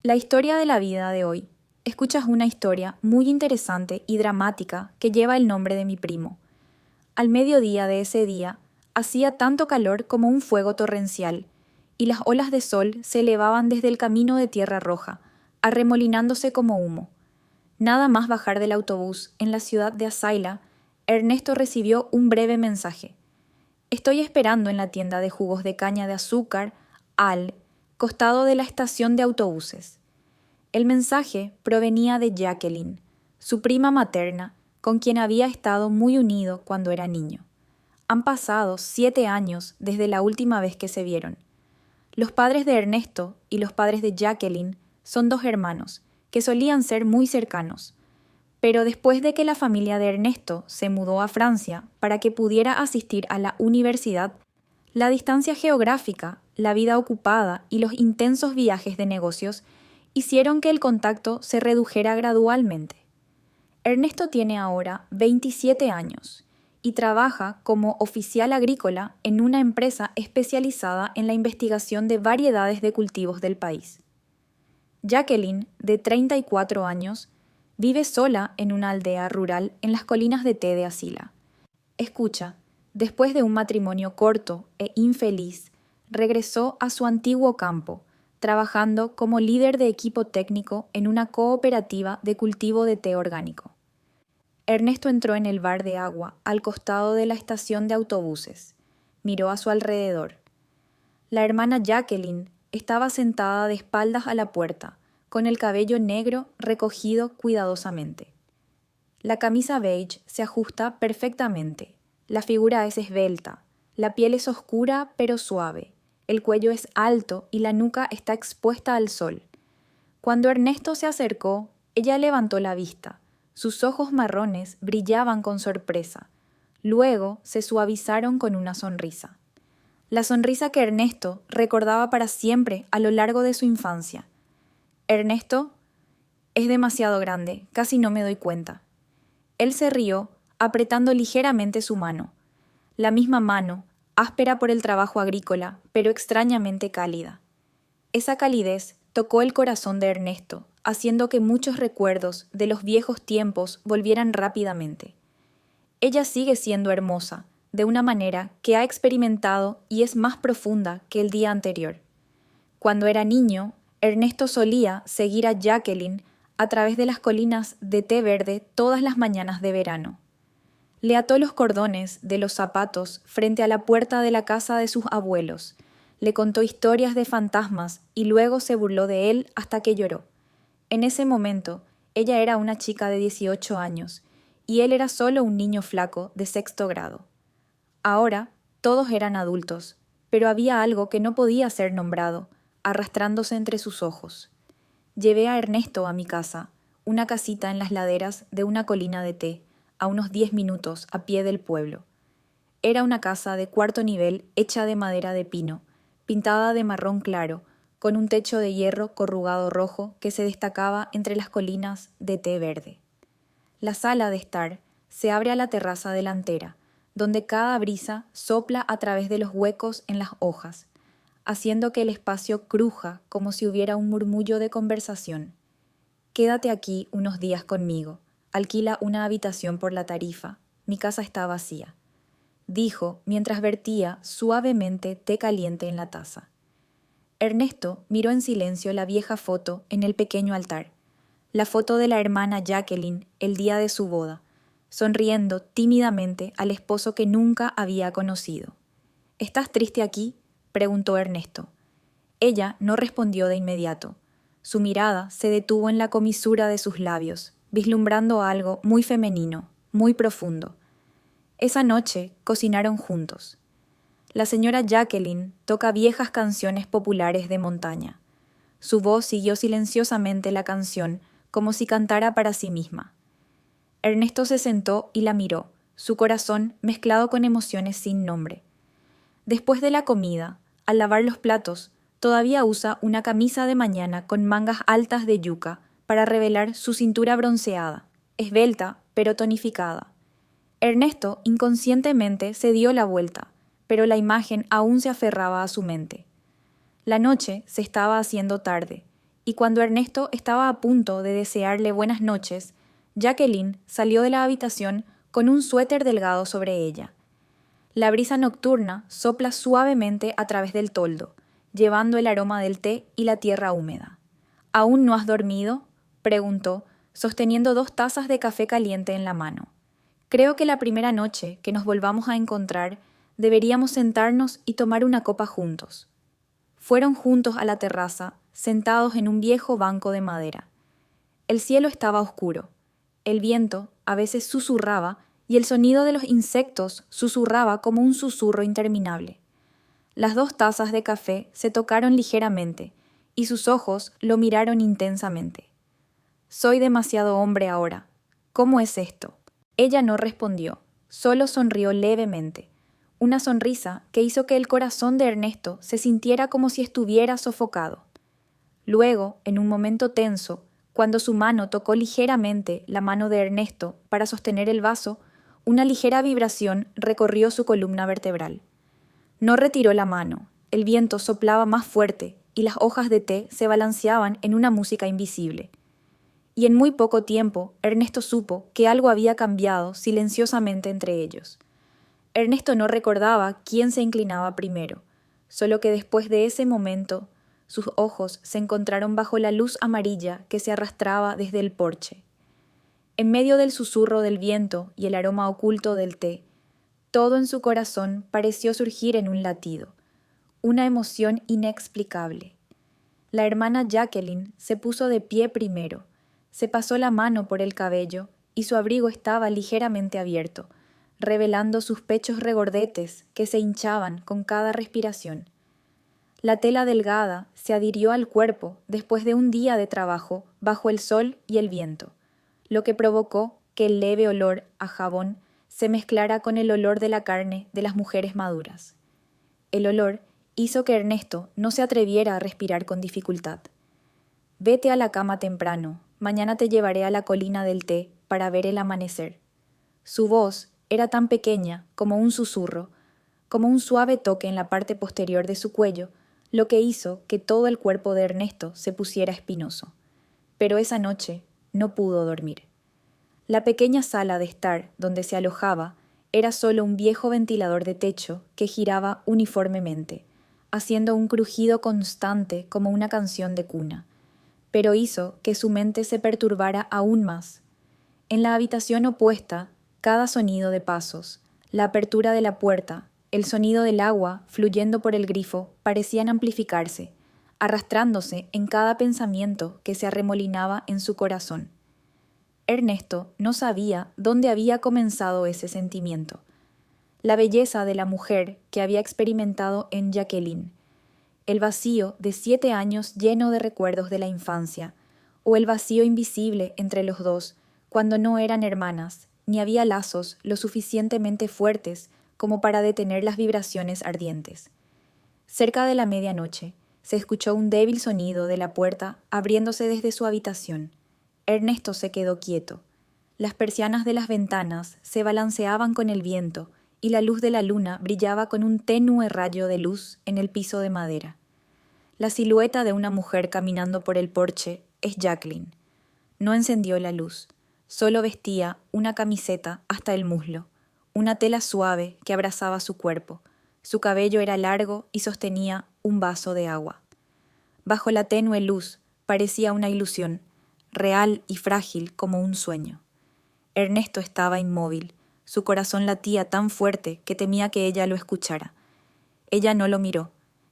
La historia de la vida de hoy. Escuchas una historia muy interesante y dramática que lleva el nombre de mi primo. Al mediodía de ese día, hacía tanto calor como un fuego torrencial, y las olas de sol se elevaban desde el camino de tierra roja, arremolinándose como humo. Nada más bajar del autobús en la ciudad de Azayla, Ernesto recibió un breve mensaje. Estoy esperando en la tienda de jugos de caña de azúcar, al costado de la estación de autobuses. El mensaje provenía de Jacqueline, su prima materna, con quien había estado muy unido cuando era niño. Han pasado 7 años desde la última vez que se vieron. Los padres de Ernesto y los padres de Jacqueline son dos hermanos, que solían ser muy cercanos. Pero después de que la familia de Ernesto se mudó a Francia para que pudiera asistir a la universidad, la distancia geográfica, la vida ocupada y los intensos viajes de negocios hicieron que el contacto se redujera gradualmente. Ernesto tiene ahora 27 años y trabaja como oficial agrícola en una empresa especializada en la investigación de variedades de cultivos del país. Jacqueline, de 34 años, vive sola en una aldea rural en las colinas de Té de Asila. Escucha, después de un matrimonio corto e infeliz, regresó a su antiguo campo, trabajando como líder de equipo técnico en una cooperativa de cultivo de té orgánico. Ernesto entró en el bar de agua al costado de la estación de autobuses. Miró a su alrededor. La hermana Jacqueline estaba sentada de espaldas a la puerta, con el cabello negro recogido cuidadosamente. La camisa beige se ajusta perfectamente. La figura es esbelta. La piel es oscura pero suave. El cuello es alto y la nuca está expuesta al sol. Cuando Ernesto se acercó, ella levantó la vista. Sus ojos marrones brillaban con sorpresa. Luego se suavizaron con una sonrisa. La sonrisa que Ernesto recordaba para siempre a lo largo de su infancia. Ernesto, es demasiado grande, casi no me doy cuenta. Él se rió, apretando ligeramente su mano. La misma mano, áspera por el trabajo agrícola, pero extrañamente cálida. Esa calidez tocó el corazón de Ernesto, haciendo que muchos recuerdos de los viejos tiempos volvieran rápidamente. Ella sigue siendo hermosa, de una manera que ha experimentado y es más profunda que el día anterior. Cuando era niño, Ernesto solía seguir a Jacqueline a través de las colinas de té verde todas las mañanas de verano. Le ató los cordones de los zapatos frente a la puerta de la casa de sus abuelos, le contó historias de fantasmas y luego se burló de él hasta que lloró. En ese momento, ella era una chica de 18 años y él era solo un niño flaco de 6º grado. Ahora, todos eran adultos, pero había algo que no podía ser nombrado, arrastrándose entre sus ojos. Llevé a Ernesto a mi casa, una casita en las laderas de una colina de té, a unos 10 minutos a pie del pueblo. Era una casa de 4º nivel hecha de madera de pino, pintada de marrón claro, con un techo de hierro corrugado rojo que se destacaba entre las colinas de té verde. La sala de estar se abre a la terraza delantera, donde cada brisa sopla a través de los huecos en las hojas, haciendo que el espacio cruja como si hubiera un murmullo de conversación. Quédate aquí unos días conmigo, alquila una habitación por la tarifa, mi casa está vacía, dijo mientras vertía suavemente té caliente en la taza. Ernesto miró en silencio la vieja foto en el pequeño altar, la foto de la hermana Jacqueline el día de su boda, sonriendo tímidamente al esposo que nunca había conocido. ¿Estás triste aquí?, preguntó Ernesto. Ella no respondió de inmediato. Su mirada se detuvo en la comisura de sus labios, vislumbrando algo muy femenino, muy profundo. Esa noche cocinaron juntos. La señora Jacqueline toca viejas canciones populares de montaña. Su voz siguió silenciosamente la canción como si cantara para sí misma. Ernesto se sentó y la miró, su corazón mezclado con emociones sin nombre. Después de la comida, al lavar los platos, todavía usa una camisa de mañana con mangas altas de yuca para revelar su cintura bronceada, esbelta pero tonificada. Ernesto inconscientemente se dio la vuelta, pero la imagen aún se aferraba a su mente. La noche se estaba haciendo tarde, y cuando Ernesto estaba a punto de desearle buenas noches, Jacqueline salió de la habitación con un suéter delgado sobre ella. La brisa nocturna sopla suavemente a través del toldo, llevando el aroma del té y la tierra húmeda. ¿Aún no has dormido?, preguntó, sosteniendo 2 tazas de café caliente en la mano. Creo que la primera noche que nos volvamos a encontrar, deberíamos sentarnos y tomar una copa juntos. Fueron juntos a la terraza, sentados en un viejo banco de madera. El cielo estaba oscuro. El viento a veces susurraba y el sonido de los insectos susurraba como un susurro interminable. Las 2 tazas de café se tocaron ligeramente y sus ojos lo miraron intensamente. «Soy demasiado hombre ahora. ¿Cómo es esto?». Ella no respondió, solo sonrió levemente, una sonrisa que hizo que el corazón de Ernesto se sintiera como si estuviera sofocado. Luego, en un momento tenso, cuando su mano tocó ligeramente la mano de Ernesto para sostener el vaso, una ligera vibración recorrió su columna vertebral. No retiró la mano, el viento soplaba más fuerte y las hojas de té se balanceaban en una música invisible. Y en muy poco tiempo, Ernesto supo que algo había cambiado silenciosamente entre ellos. Ernesto no recordaba quién se inclinaba primero, solo que después de ese momento, sus ojos se encontraron bajo la luz amarilla que se arrastraba desde el porche. En medio del susurro del viento y el aroma oculto del té, todo en su corazón pareció surgir en un latido, una emoción inexplicable. La hermana Jacqueline se puso de pie primero, se pasó la mano por el cabello y su abrigo estaba ligeramente abierto, revelando sus pechos regordetes que se hinchaban con cada respiración. La tela delgada se adhirió al cuerpo después de un día de trabajo bajo el sol y el viento, lo que provocó que el leve olor a jabón se mezclara con el olor de la carne de las mujeres maduras. El olor hizo que Ernesto no se atreviera a respirar con dificultad. «Vete a la cama temprano, mañana te llevaré a la colina del té para ver el amanecer». Su voz era tan pequeña como un susurro, como un suave toque en la parte posterior de su cuello, lo que hizo que todo el cuerpo de Ernesto se pusiera espinoso. Pero esa noche no pudo dormir. La pequeña sala de estar donde se alojaba era solo un viejo ventilador de techo que giraba uniformemente, haciendo un crujido constante como una canción de cuna, pero hizo que su mente se perturbara aún más. En la habitación opuesta, cada sonido de pasos, la apertura de la puerta, el sonido del agua fluyendo por el grifo parecían amplificarse, arrastrándose en cada pensamiento que se arremolinaba en su corazón. Ernesto no sabía dónde había comenzado ese sentimiento. La belleza de la mujer que había experimentado en Jacqueline, el vacío de 7 años lleno de recuerdos de la infancia, o el vacío invisible entre los dos cuando no eran hermanas, ni había lazos lo suficientemente fuertes como para detener las vibraciones ardientes. Cerca de la medianoche, se escuchó un débil sonido de la puerta abriéndose desde su habitación. Ernesto se quedó quieto. Las persianas de las ventanas se balanceaban con el viento y la luz de la luna brillaba con un tenue rayo de luz en el piso de madera. La silueta de una mujer caminando por el porche es Jacqueline. No encendió la luz, solo vestía una camiseta hasta el muslo, una tela suave que abrazaba su cuerpo. Su cabello era largo y sostenía un vaso de agua. Bajo la tenue luz parecía una ilusión, real y frágil como un sueño. Ernesto estaba inmóvil, su corazón latía tan fuerte que temía que ella lo escuchara. Ella no lo miró.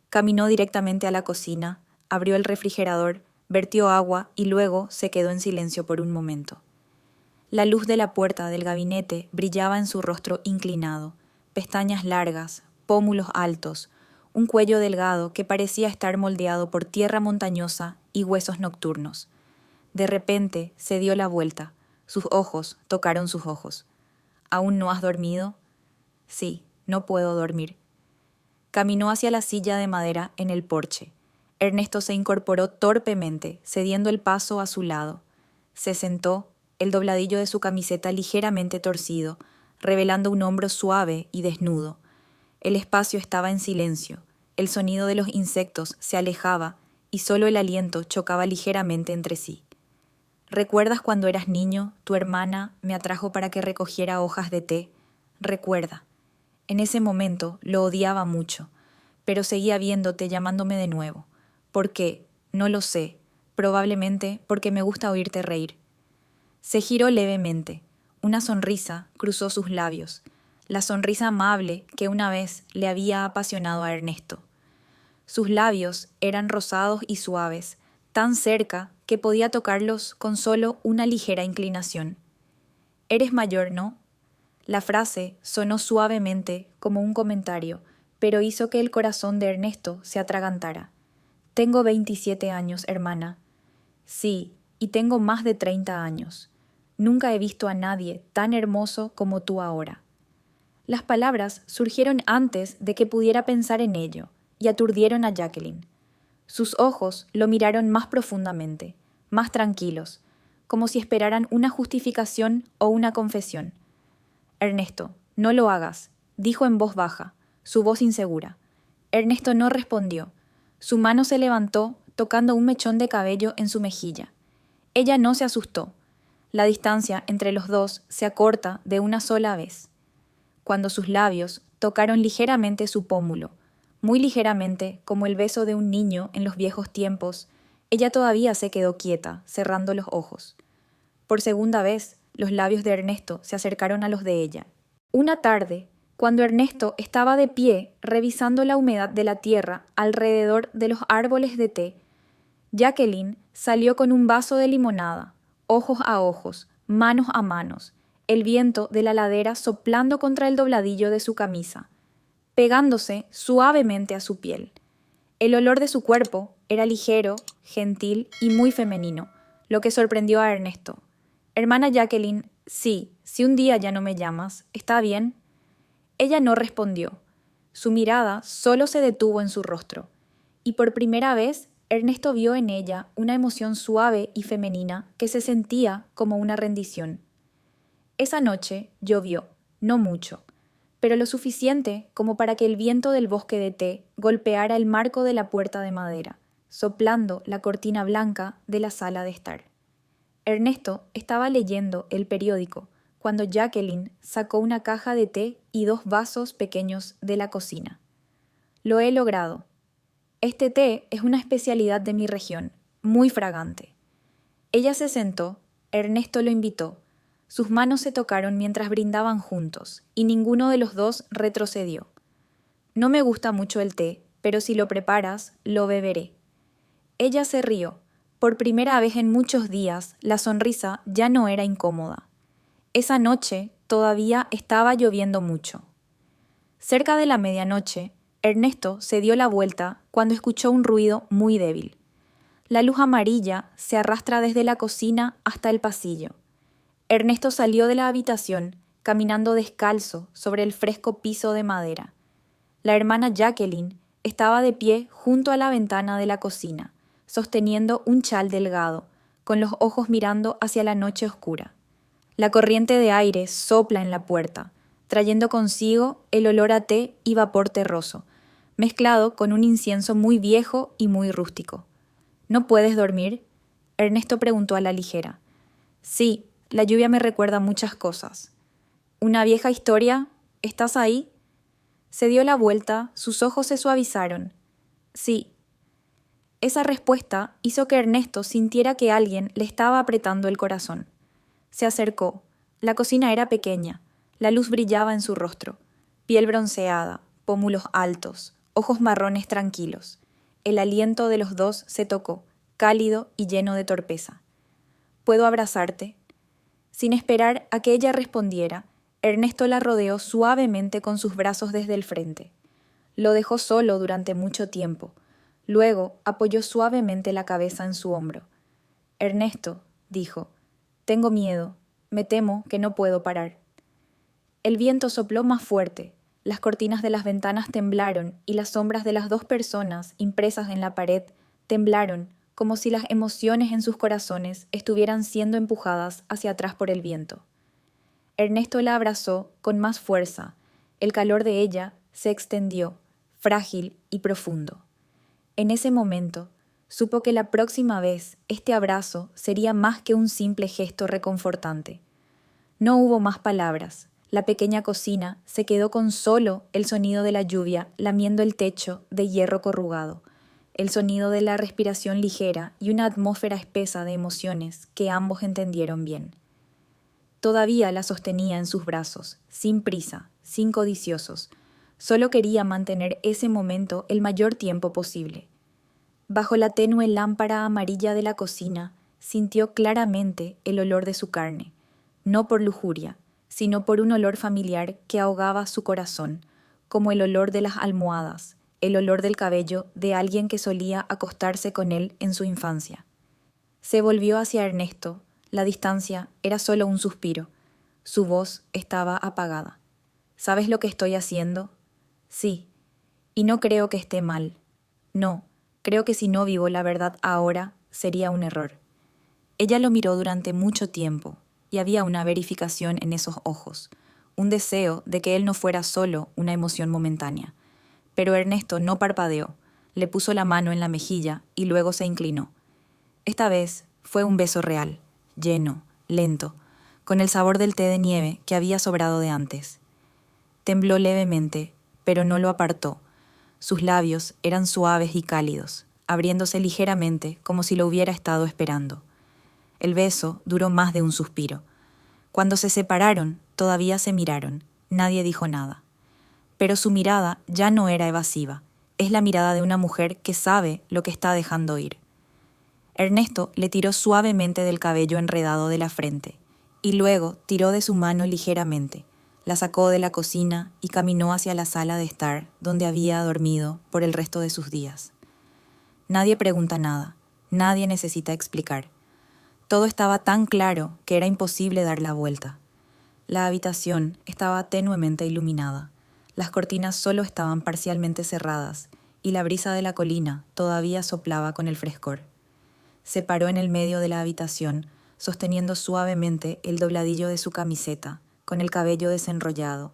Caminó directamente a la cocina, abrió el refrigerador, vertió agua y luego se quedó en silencio por un momento. La luz de la puerta del gabinete brillaba en su rostro inclinado, pestañas largas, pómulos altos, un cuello delgado que parecía estar moldeado por tierra montañosa y huesos nocturnos. De repente se dio la vuelta, sus ojos tocaron sus ojos. ¿Aún no has dormido? Sí, no puedo dormir. Caminó hacia la silla de madera en el porche. Ernesto se incorporó torpemente, cediendo el paso a su lado. Se sentó, el dobladillo de su camiseta ligeramente torcido, revelando un hombro suave y desnudo. El espacio estaba en silencio, el sonido de los insectos se alejaba y y solo el aliento chocaba ligeramente entre sí. ¿Recuerdas cuando eras niño, tu hermana me atrajo para que recogiera hojas de té? Recuerda. En ese momento lo odiaba mucho, pero seguía viéndote llamándome de nuevo. ¿Por qué? No lo sé. Probablemente porque me gusta oírte reír. Se giró levemente. Una sonrisa cruzó sus labios, la sonrisa amable que una vez le había apasionado a Ernesto. Sus labios eran rosados y suaves, tan cerca que podía tocarlos con solo una ligera inclinación. «Eres mayor, ¿no?». La frase sonó suavemente como un comentario, pero hizo que el corazón de Ernesto se atragantara. «Tengo 27 años, hermana». «Sí, y tengo más de 30 años. Nunca he visto a nadie tan hermoso como tú ahora». Las palabras surgieron antes de que pudiera pensar en ello, y aturdieron a Jacqueline. Sus ojos lo miraron más profundamente, más tranquilos, como si esperaran una justificación o una confesión. «Ernesto, no lo hagas», dijo en voz baja, su voz insegura. Ernesto no respondió. Su mano se levantó, tocando un mechón de cabello en su mejilla. Ella no se asustó. La distancia entre los dos se acorta de una sola vez. Cuando sus labios tocaron ligeramente su pómulo, muy ligeramente como el beso de un niño en los viejos tiempos, ella todavía se quedó quieta, cerrando los ojos. Por segunda vez, los labios de Ernesto se acercaron a los de ella. Una tarde, cuando Ernesto estaba de pie revisando la humedad de la tierra alrededor de los árboles de té, Jacqueline salió con un vaso de limonada, ojos a ojos, manos a manos, el viento de la ladera soplando contra el dobladillo de su camisa, pegándose suavemente a su piel. El olor de su cuerpo era ligero, gentil y muy femenino, lo que sorprendió a Ernesto. «Hermana Jacqueline, sí, si un día ya no me llamas, ¿está bien?». Ella no respondió. Su mirada solo se detuvo en su rostro, y por primera vez Ernesto vio en ella una emoción suave y femenina que se sentía como una rendición. Esa noche llovió, no mucho, pero lo suficiente como para que el viento del bosque de té golpeara el marco de la puerta de madera, soplando la cortina blanca de la sala de estar. Ernesto estaba leyendo el periódico cuando Jacqueline sacó una caja de té y 2 vasos pequeños de la cocina. «Lo he logrado. Este té es una especialidad de mi región, muy fragante». Ella se sentó, Ernesto lo invitó. Sus manos se tocaron mientras brindaban juntos, y ninguno de los dos retrocedió. «No me gusta mucho el té, pero si lo preparas, lo beberé». Ella se rió. Por primera vez en muchos días, la sonrisa ya no era incómoda. Esa noche todavía estaba lloviendo mucho. Cerca de la medianoche, Ernesto se dio la vuelta cuando escuchó un ruido muy débil. La luz amarilla se arrastra desde la cocina hasta el pasillo. Ernesto salió de la habitación, caminando descalzo sobre el fresco piso de madera. La hermana Jacqueline estaba de pie junto a la ventana de la cocina, sosteniendo un chal delgado, con los ojos mirando hacia la noche oscura. La corriente de aire sopla en la puerta, trayendo consigo el olor a té y vapor terroso, mezclado con un incienso muy viejo y muy rústico. «¿No puedes dormir?», Ernesto preguntó a la ligera. «Sí, la lluvia me recuerda muchas cosas». «¿Una vieja historia? ¿Estás ahí?». Se dio la vuelta, sus ojos se suavizaron. «Sí». Esa respuesta hizo que Ernesto sintiera que alguien le estaba apretando el corazón. Se acercó. La cocina era pequeña. La luz brillaba en su rostro. Piel bronceada, pómulos altos, ojos marrones tranquilos. El aliento de los dos se tocó, cálido y lleno de torpeza. «¿Puedo abrazarte?». Sin esperar a que ella respondiera, Ernesto la rodeó suavemente con sus brazos desde el frente. Lo dejó solo durante mucho tiempo. Luego apoyó suavemente la cabeza en su hombro. «Ernesto», dijo, «tengo miedo. Me temo que no puedo parar». El viento sopló más fuerte. Las cortinas de las ventanas temblaron y las sombras de las 2 personas impresas en la pared temblaron como si las emociones en sus corazones estuvieran siendo empujadas hacia atrás por el viento. Ernesto la abrazó con más fuerza. El calor de ella se extendió, frágil y profundo. En ese momento, Supo que la próxima vez este abrazo sería más que un simple gesto reconfortante. No hubo más palabras. La pequeña cocina se quedó con solo el sonido de la lluvia lamiendo el techo de hierro corrugado, el sonido de la respiración ligera y una atmósfera espesa de emociones que ambos entendieron bien. Todavía la sostenía en sus brazos, sin prisa, sin codiciosos. Solo quería mantener ese momento el mayor tiempo posible. Bajo la tenue lámpara amarilla de la cocina, sintió claramente el olor de su carne, no por lujuria, sino por un olor familiar que ahogaba su corazón, como el olor de las almohadas, el olor del cabello de alguien que solía acostarse con él en su infancia. Se volvió hacia Ernesto. La distancia era solo un suspiro. Su voz estaba apagada. ¿Sabes lo que estoy haciendo? Sí. Y no creo que esté mal. No, creo que si no vivo la verdad ahora, sería un error. Ella lo miró durante mucho tiempo, y había una verificación en esos ojos, un deseo de que él no fuera solo una emoción momentánea. Pero Ernesto no parpadeó, le puso la mano en la mejilla y luego se inclinó. Esta vez fue un beso real, lleno, lento, con el sabor del té de nieve que había sobrado de antes. Tembló levemente, pero no lo apartó. Sus labios eran suaves y cálidos, abriéndose ligeramente como si lo hubiera estado esperando. El beso duró más de un suspiro. Cuando se separaron, todavía se miraron. Nadie dijo nada. Pero su mirada ya no era evasiva. Es la mirada de una mujer que sabe lo que está dejando ir. Ernesto le tiró suavemente del cabello enredado de la frente, y luego tiró de su mano ligeramente, la sacó de la cocina y caminó hacia la sala de estar donde había dormido por el resto de sus días. Nadie pregunta nada, nadie necesita explicar. Todo estaba tan claro que era imposible dar la vuelta. La habitación estaba tenuemente iluminada, las cortinas solo estaban parcialmente cerradas y la brisa de la colina todavía soplaba con el frescor. Se paró en el medio de la habitación, sosteniendo suavemente el dobladillo de su camiseta, con el cabello desenrollado,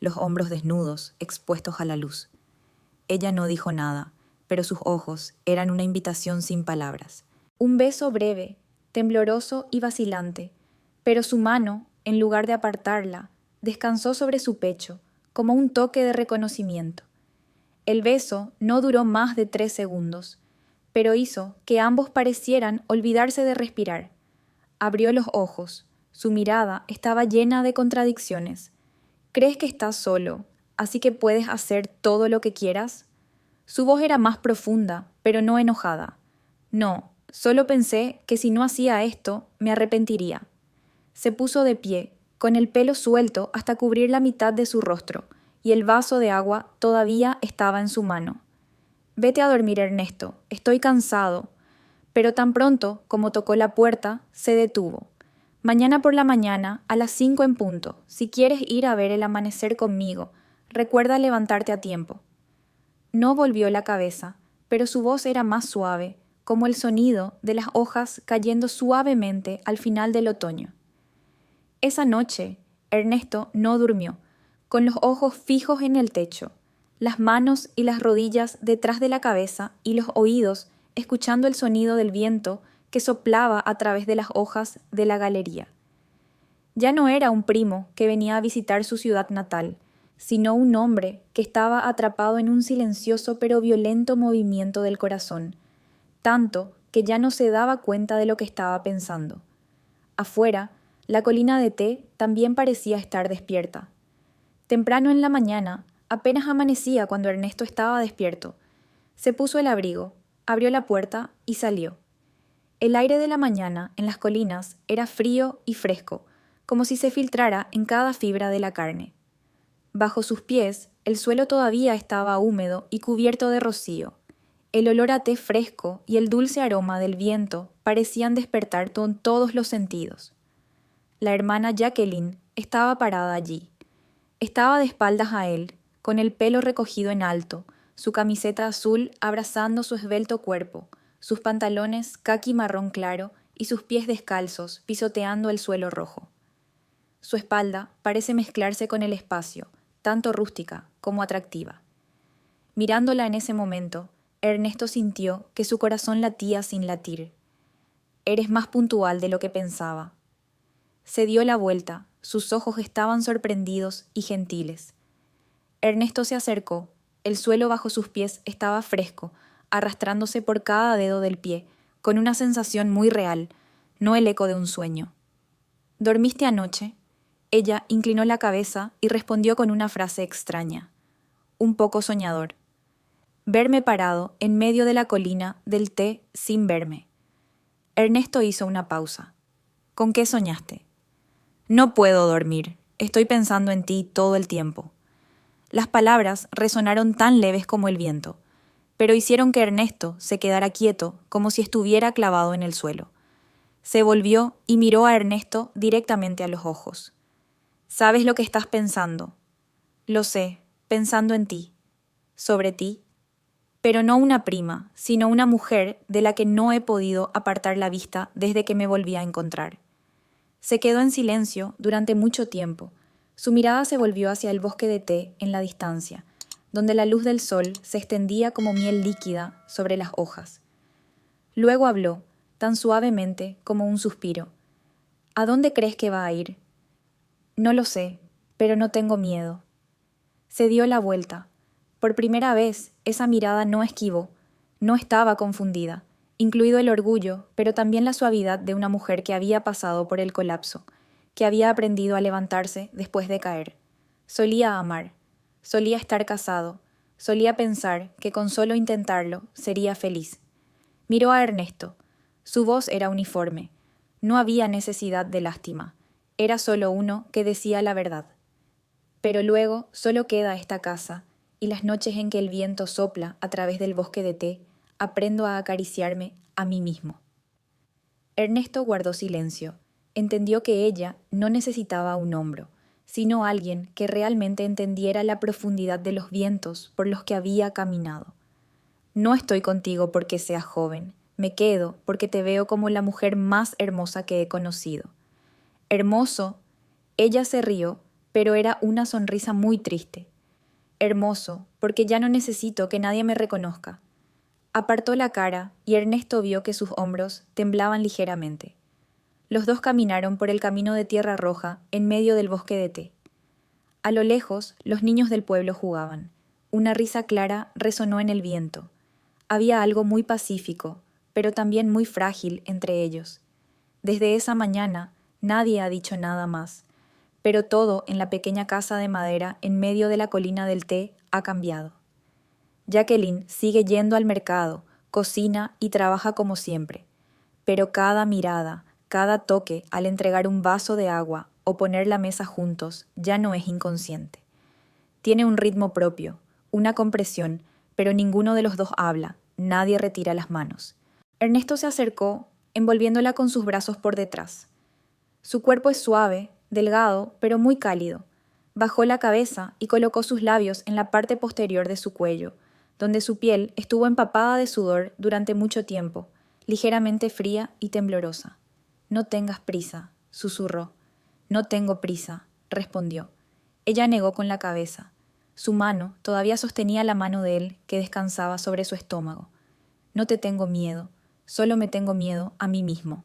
los hombros desnudos, expuestos a la luz. Ella no dijo nada, pero sus ojos eran una invitación sin palabras. Un beso breve, tembloroso y vacilante, pero su mano, en lugar de apartarla, descansó sobre su pecho, como un toque de reconocimiento. El beso no duró más de 3 segundos, pero hizo que ambos parecieran olvidarse de respirar. Abrió los ojos. Su mirada estaba llena de contradicciones. ¿Crees que estás solo, así que puedes hacer todo lo que quieras? Su voz era más profunda, pero no enojada. No, solo pensé que si no hacía esto, me arrepentiría. Se puso de pie, con el pelo suelto hasta cubrir la mitad de su rostro, y el vaso de agua todavía estaba en su mano. Vete a dormir, Ernesto, estoy cansado. Pero tan pronto como tocó la puerta, se detuvo. Mañana por la mañana, a las 5 en punto, si quieres ir a ver el amanecer conmigo, recuerda levantarte a tiempo. No volvió la cabeza, pero su voz era más suave, como el sonido de las hojas cayendo suavemente al final del otoño. Esa noche, Ernesto no durmió, con los ojos fijos en el techo, las manos y las rodillas detrás de la cabeza y los oídos escuchando el sonido del viento que soplaba a través de las hojas de la galería. Ya no era un primo que venía a visitar su ciudad natal, sino un hombre que estaba atrapado en un silencioso pero violento movimiento del corazón, tanto que ya no se daba cuenta de lo que estaba pensando. Afuera, la colina de té también parecía estar despierta. Temprano en la mañana, apenas amanecía cuando Ernesto estaba despierto. Se puso el abrigo, abrió la puerta y salió. El aire de la mañana en las colinas era frío y fresco, como si se filtrara en cada fibra de la carne. Bajo sus pies, el suelo todavía estaba húmedo y cubierto de rocío. El olor a té fresco y el dulce aroma del viento parecían despertar todos los sentidos. La hermana Jacqueline estaba parada allí. Estaba de espaldas a él, con el pelo recogido en alto, su camiseta azul abrazando su esbelto cuerpo, sus pantalones caqui marrón claro y sus pies descalzos pisoteando el suelo rojo. Su espalda parece mezclarse con el espacio, tanto rústica como atractiva. Mirándola en ese momento, Ernesto sintió que su corazón latía sin latir. Eres más puntual de lo que pensaba. Se dio la vuelta, sus ojos estaban sorprendidos y gentiles. Ernesto se acercó, el suelo bajo sus pies estaba fresco, arrastrándose por cada dedo del pie, con una sensación muy real, no el eco de un sueño. ¿Dormiste anoche? Ella inclinó la cabeza y respondió con una frase extraña, un poco soñador. Verme parado en medio de la colina del té sin verme. Ernesto hizo una pausa. ¿Con qué soñaste? No puedo dormir, estoy pensando en ti todo el tiempo. Las palabras resonaron tan leves como el viento, pero hicieron que Ernesto se quedara quieto como si estuviera clavado en el suelo. Se volvió y miró a Ernesto directamente a los ojos. ¿Sabes lo que estás pensando? Lo sé, pensando en ti. ¿Sobre ti? Pero no una prima, sino una mujer de la que no he podido apartar la vista desde que me volví a encontrar. Se quedó en silencio durante mucho tiempo. Su mirada se volvió hacia el bosque de té en la distancia, donde la luz del sol se extendía como miel líquida sobre las hojas. Luego habló, tan suavemente como un suspiro. ¿A dónde crees que va a ir? No lo sé, pero no tengo miedo. Se dio la vuelta. Por primera vez, esa mirada no esquivó, no estaba confundida, incluido el orgullo, pero también la suavidad de una mujer que había pasado por el colapso, que había aprendido a levantarse después de caer. Solía amar, solía estar casado, solía pensar que con solo intentarlo sería feliz. Miró a Ernesto. Su voz era uniforme. No había necesidad de lástima. Era solo uno que decía la verdad. Pero luego solo queda esta casa, y las noches en que el viento sopla a través del bosque de té, aprendo a acariciarme a mí mismo. Ernesto guardó silencio. Entendió que ella no necesitaba un hombro, sino alguien que realmente entendiera la profundidad de los vientos por los que había caminado. No estoy contigo porque seas joven, me quedo porque te veo como la mujer más hermosa que he conocido. Hermoso, ella se rió, pero era una sonrisa muy triste. Hermoso, porque ya no necesito que nadie me reconozca. Apartó la cara y Ernesto vio que sus hombros temblaban ligeramente. Los dos caminaron por el camino de tierra roja en medio del bosque de té. A lo lejos, los niños del pueblo jugaban. Una risa clara resonó en el viento. Había algo muy pacífico, pero también muy frágil entre ellos. Desde esa mañana, nadie ha dicho nada más, pero todo en la pequeña casa de madera en medio de la colina del té ha cambiado. Jacqueline sigue yendo al mercado, cocina y trabaja como siempre, pero cada mirada, cada toque al entregar un vaso de agua o poner la mesa juntos ya no es inconsciente. Tiene un ritmo propio, una compresión, pero ninguno de los dos habla, nadie retira las manos. Ernesto se acercó, envolviéndola con sus brazos por detrás. Su cuerpo es suave, delgado, pero muy cálido. Bajó la cabeza y colocó sus labios en la parte posterior de su cuello, donde su piel estuvo empapada de sudor durante mucho tiempo, ligeramente fría y temblorosa. No tengas prisa, susurró. No tengo prisa, respondió. Ella negó con la cabeza. Su mano todavía sostenía la mano de él que descansaba sobre su estómago. No te tengo miedo, solo me tengo miedo a mí mismo.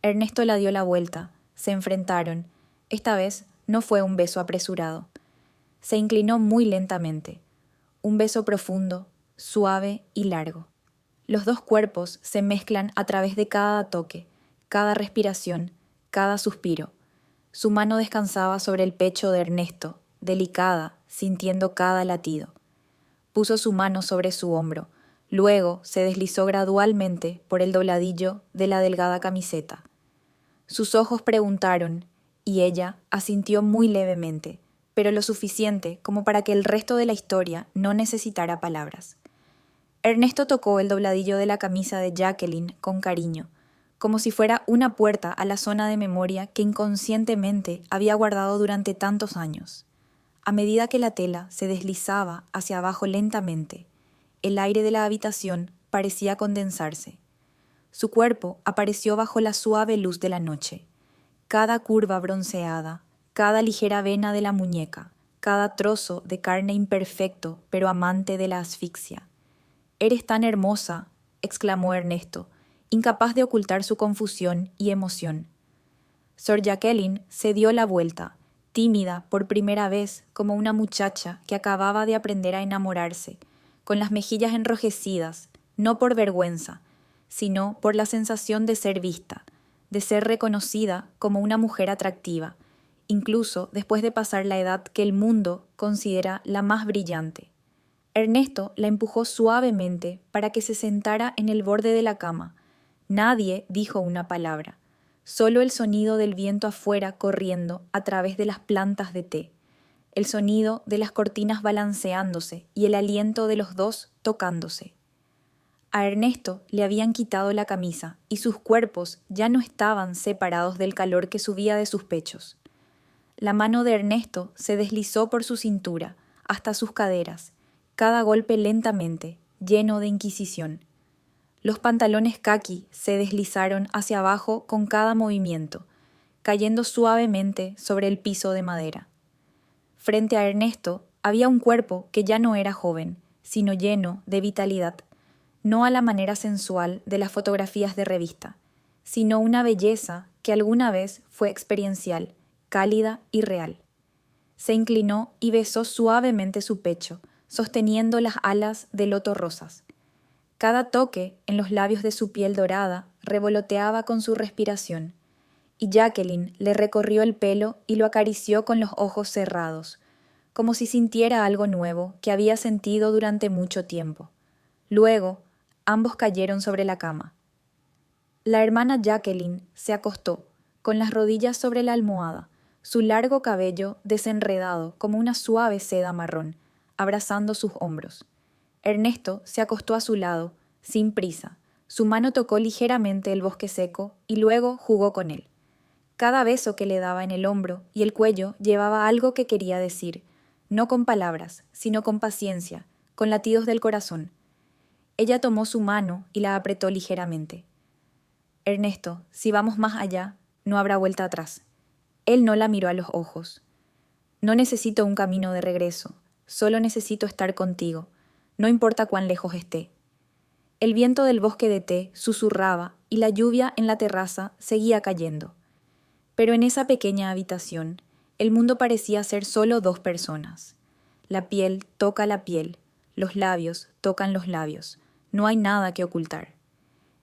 Ernesto la dio la vuelta, se enfrentaron. Esta vez no fue un beso apresurado. Se inclinó muy lentamente. Un beso profundo, suave y largo. Los dos cuerpos se mezclan a través de cada toque, cada respiración, cada suspiro. Su mano descansaba sobre el pecho de Ernesto, delicada, sintiendo cada latido. Puso su mano sobre su hombro, luego se deslizó gradualmente por el dobladillo de la delgada camiseta. Sus ojos preguntaron, y ella asintió muy levemente, pero lo suficiente como para que el resto de la historia no necesitara palabras. Ernesto tocó el dobladillo de la camisa de Jacqueline con cariño, como si fuera una puerta a la zona de memoria que inconscientemente había guardado durante tantos años. A medida que la tela se deslizaba hacia abajo lentamente, el aire de la habitación parecía condensarse. Su cuerpo apareció bajo la suave luz de la noche. Cada curva bronceada, cada ligera vena de la muñeca, cada trozo de carne imperfecto pero amante de la asfixia. «Eres tan hermosa», exclamó Ernesto, incapaz de ocultar su confusión y emoción. Sor Jacqueline se dio la vuelta, tímida por primera vez como una muchacha que acababa de aprender a enamorarse, con las mejillas enrojecidas, no por vergüenza, sino por la sensación de ser vista, de ser reconocida como una mujer atractiva, incluso después de pasar la edad que el mundo considera la más brillante. Ernesto la empujó suavemente para que se sentara en el borde de la cama. Nadie dijo una palabra, solo el sonido del viento afuera corriendo a través de las plantas de té, el sonido de las cortinas balanceándose y el aliento de los dos tocándose. A Ernesto le habían quitado la camisa y sus cuerpos ya no estaban separados del calor que subía de sus pechos. La mano de Ernesto se deslizó por su cintura hasta sus caderas, cada golpe lentamente, lleno de inquisición. Los pantalones caqui se deslizaron hacia abajo con cada movimiento, cayendo suavemente sobre el piso de madera. Frente a Ernesto había un cuerpo que ya no era joven, sino lleno de vitalidad, no a la manera sensual de las fotografías de revista, sino una belleza que alguna vez fue experiencial, cálida y real. Se inclinó y besó suavemente su pecho, sosteniendo las alas de loto rosas. Cada toque en los labios de su piel dorada revoloteaba con su respiración, y Jacqueline le recorrió el pelo y lo acarició con los ojos cerrados, como si sintiera algo nuevo que había sentido durante mucho tiempo. Luego, ambos cayeron sobre la cama. La hermana Jacqueline se acostó, con las rodillas sobre la almohada, su largo cabello desenredado como una suave seda marrón, abrazando sus hombros. Ernesto se acostó a su lado, sin prisa. Su mano tocó ligeramente el bosque seco y luego jugó con él. Cada beso que le daba en el hombro y el cuello llevaba algo que quería decir, no con palabras, sino con paciencia, con latidos del corazón. Ella tomó su mano y la apretó ligeramente. Ernesto, si vamos más allá, no habrá vuelta atrás. Él no la miró a los ojos. No necesito un camino de regreso, solo necesito estar contigo, no importa cuán lejos esté. El viento del bosque de té susurraba y la lluvia en la terraza seguía cayendo. Pero en esa pequeña habitación, el mundo parecía ser solo dos personas. La piel toca la piel, los labios tocan los labios, no hay nada que ocultar.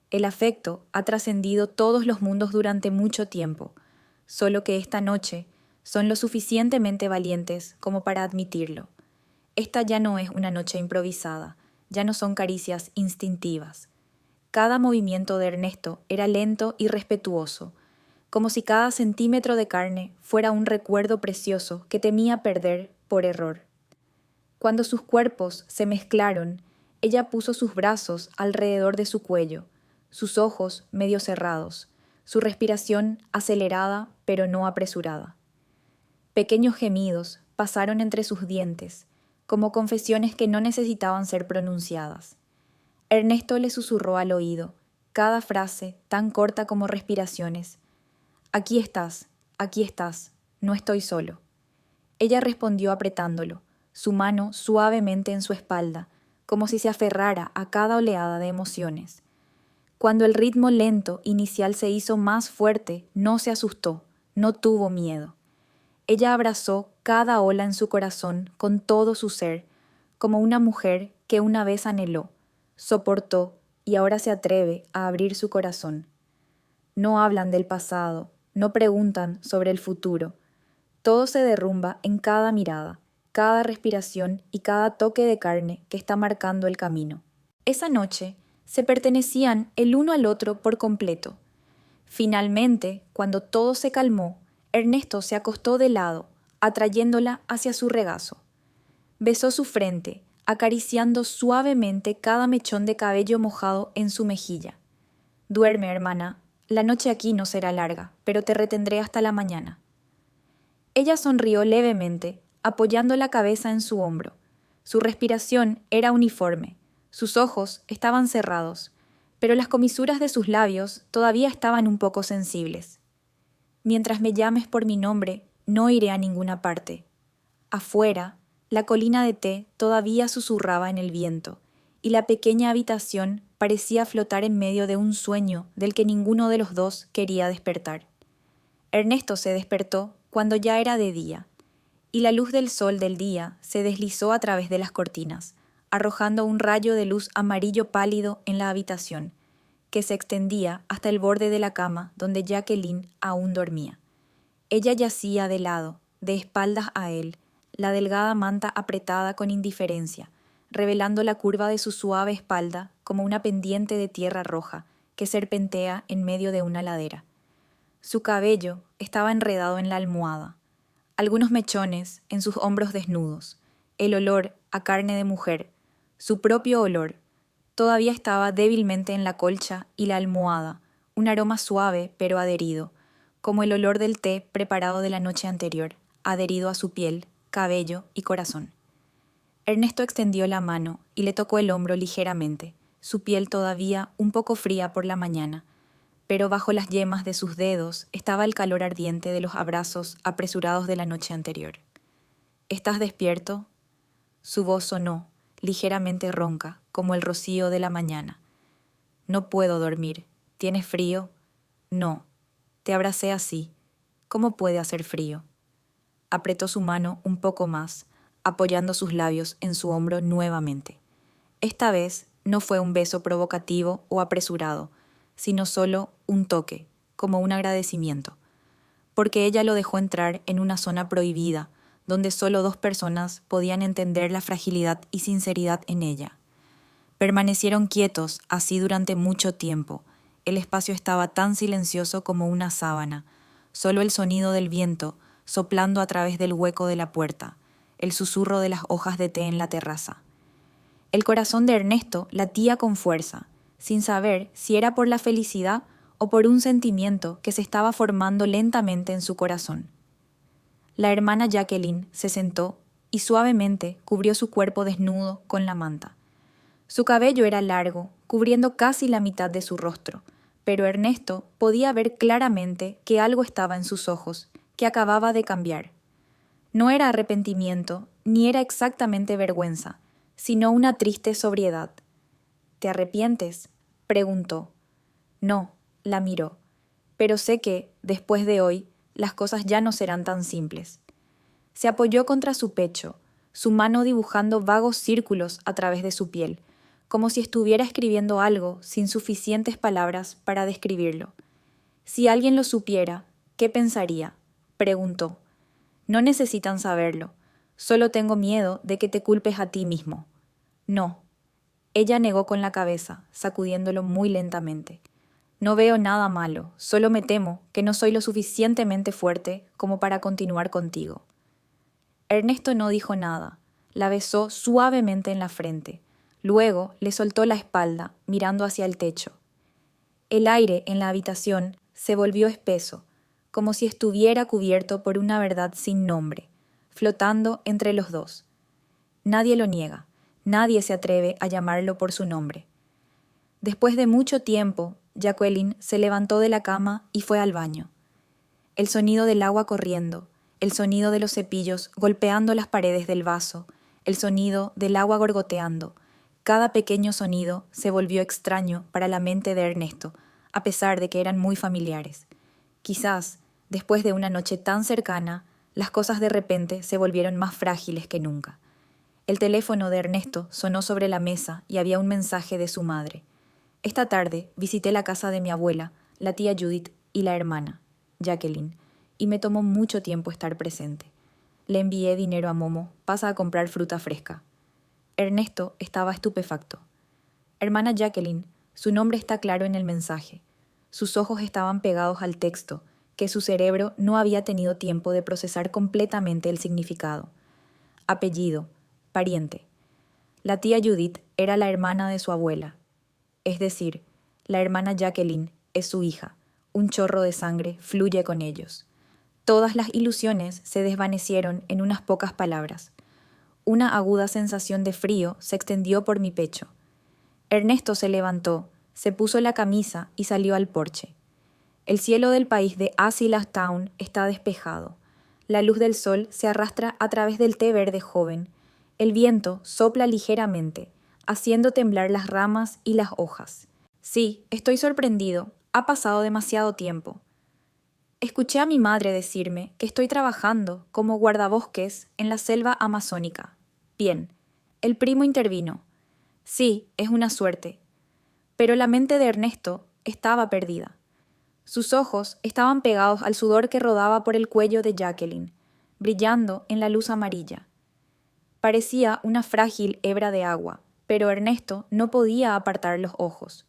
El afecto ha trascendido todos los mundos durante mucho tiempo, solo que esta noche son lo suficientemente valientes como para admitirlo. Esta ya no es una noche improvisada, ya no son caricias instintivas. Cada movimiento de Ernesto era lento y respetuoso, como si cada centímetro de carne fuera un recuerdo precioso que temía perder por error. Cuando sus cuerpos se mezclaron, ella puso sus brazos alrededor de su cuello, sus ojos medio cerrados, su respiración acelerada pero no apresurada. Pequeños gemidos pasaron entre sus dientes, como confesiones que no necesitaban ser pronunciadas. Ernesto le susurró al oído, cada frase tan corta como respiraciones. Aquí estás, no estoy solo. Ella respondió apretándolo, su mano suavemente en su espalda, como si se aferrara a cada oleada de emociones. Cuando el ritmo lento inicial se hizo más fuerte, no se asustó, no tuvo miedo. Ella abrazó cada ola en su corazón con todo su ser, como una mujer que una vez anheló, soportó y ahora se atreve a abrir su corazón. No hablan del pasado, no preguntan sobre el futuro. Todo se derrumba en cada mirada, cada respiración y cada toque de carne que está marcando el camino. Esa noche se pertenecían el uno al otro por completo. Finalmente, cuando todo se calmó, Ernesto se acostó de lado, atrayéndola hacia su regazo. Besó su frente, acariciando suavemente cada mechón de cabello mojado en su mejilla. Duerme, hermana, la noche aquí no será larga, pero te retendré hasta la mañana. Ella sonrió levemente, apoyando la cabeza en su hombro. Su respiración era uniforme, sus ojos estaban cerrados, pero las comisuras de sus labios todavía estaban un poco sensibles. Mientras me llames por mi nombre, no iré a ninguna parte. Afuera, la colina de té todavía susurraba en el viento, y la pequeña habitación parecía flotar en medio de un sueño del que ninguno de los dos quería despertar. Ernesto se despertó cuando ya era de día, y la luz del sol del día se deslizó a través de las cortinas, arrojando un rayo de luz amarillo pálido en la habitación, que se extendía hasta el borde de la cama donde Jacqueline aún dormía. Ella yacía de lado, de espaldas a él, la delgada manta apretada con indiferencia, revelando la curva de su suave espalda como una pendiente de tierra roja que serpentea en medio de una ladera. Su cabello estaba enredado en la almohada, algunos mechones en sus hombros desnudos, el olor a carne de mujer, su propio olor, todavía estaba débilmente en la colcha y la almohada, un aroma suave pero adherido, como el olor del té preparado de la noche anterior, adherido a su piel, cabello y corazón. Ernesto extendió la mano y le tocó el hombro ligeramente, su piel todavía un poco fría por la mañana, pero bajo las yemas de sus dedos estaba el calor ardiente de los abrazos apresurados de la noche anterior. ¿Estás despierto? Su voz sonó, ligeramente ronca, como el rocío de la mañana. No puedo dormir. ¿Tienes frío? No. Te abracé así. ¿Cómo puede hacer frío? Apretó su mano un poco más, apoyando sus labios en su hombro nuevamente. Esta vez no fue un beso provocativo o apresurado, sino solo un toque, como un agradecimiento, porque ella lo dejó entrar en una zona prohibida, donde solo dos personas podían entender la fragilidad y sinceridad en ella. Permanecieron quietos así durante mucho tiempo. El espacio estaba tan silencioso como una sábana, solo el sonido del viento soplando a través del hueco de la puerta, el susurro de las hojas de té en la terraza. El corazón de Ernesto latía con fuerza, sin saber si era por la felicidad o por un sentimiento que se estaba formando lentamente en su corazón. La hermana Jacqueline se sentó y suavemente cubrió su cuerpo desnudo con la manta. Su cabello era largo, cubriendo casi la mitad de su rostro, pero Ernesto podía ver claramente que algo estaba en sus ojos, que acababa de cambiar. No era arrepentimiento, ni era exactamente vergüenza, sino una triste sobriedad. ¿Te arrepientes?, preguntó. No, la miró, pero sé que, después de hoy, las cosas ya no serán tan simples. Se apoyó contra su pecho, su mano dibujando vagos círculos a través de su piel, como si estuviera escribiendo algo sin suficientes palabras para describirlo. Si alguien lo supiera, ¿qué pensaría?, preguntó. No necesitan saberlo, solo tengo miedo de que te culpes a ti mismo. No. Ella negó con la cabeza, sacudiéndolo muy lentamente. No veo nada malo, solo me temo que no soy lo suficientemente fuerte como para continuar contigo. Ernesto no dijo nada, la besó suavemente en la frente, luego le soltó la espalda, mirando hacia el techo. El aire en la habitación se volvió espeso, como si estuviera cubierto por una verdad sin nombre, flotando entre los dos. Nadie lo niega, nadie se atreve a llamarlo por su nombre. Después de mucho tiempo, Jacqueline se levantó de la cama y fue al baño. El sonido del agua corriendo, el sonido de los cepillos golpeando las paredes del vaso, el sonido del agua gorgoteando, cada pequeño sonido se volvió extraño para la mente de Ernesto, a pesar de que eran muy familiares. Quizás, después de una noche tan cercana, las cosas de repente se volvieron más frágiles que nunca. El teléfono de Ernesto sonó sobre la mesa y había un mensaje de su madre. Esta tarde visité la casa de mi abuela, la tía Judith y la hermana, Jacqueline, y me tomó mucho tiempo estar presente. Le envié dinero a Momo, pasa a comprar fruta fresca. Ernesto estaba estupefacto. Hermana Jacqueline, su nombre está claro en el mensaje. Sus ojos estaban pegados al texto, que su cerebro no había tenido tiempo de procesar completamente el significado. Apellido, pariente. La tía Judith era la hermana de su abuela. Es decir, la hermana Jacqueline es su hija. Un chorro de sangre fluye con ellos. Todas las ilusiones se desvanecieron en unas pocas palabras. Una aguda sensación de frío se extendió por mi pecho. Ernesto se levantó, se puso la camisa y salió al porche. El cielo del país de Asilah Town está despejado. La luz del sol se arrastra a través del té verde joven. El viento sopla ligeramente, haciendo temblar las ramas y las hojas. Sí, estoy sorprendido. Ha pasado demasiado tiempo. Escuché a mi madre decirme que estoy trabajando como guardabosques en la selva amazónica. Bien, el primo intervino. Sí, es una suerte. Pero la mente de Ernesto estaba perdida. Sus ojos estaban pegados al sudor que rodaba por el cuello de Jacqueline, brillando en la luz amarilla. Parecía una frágil hebra de agua, pero Ernesto no podía apartar los ojos.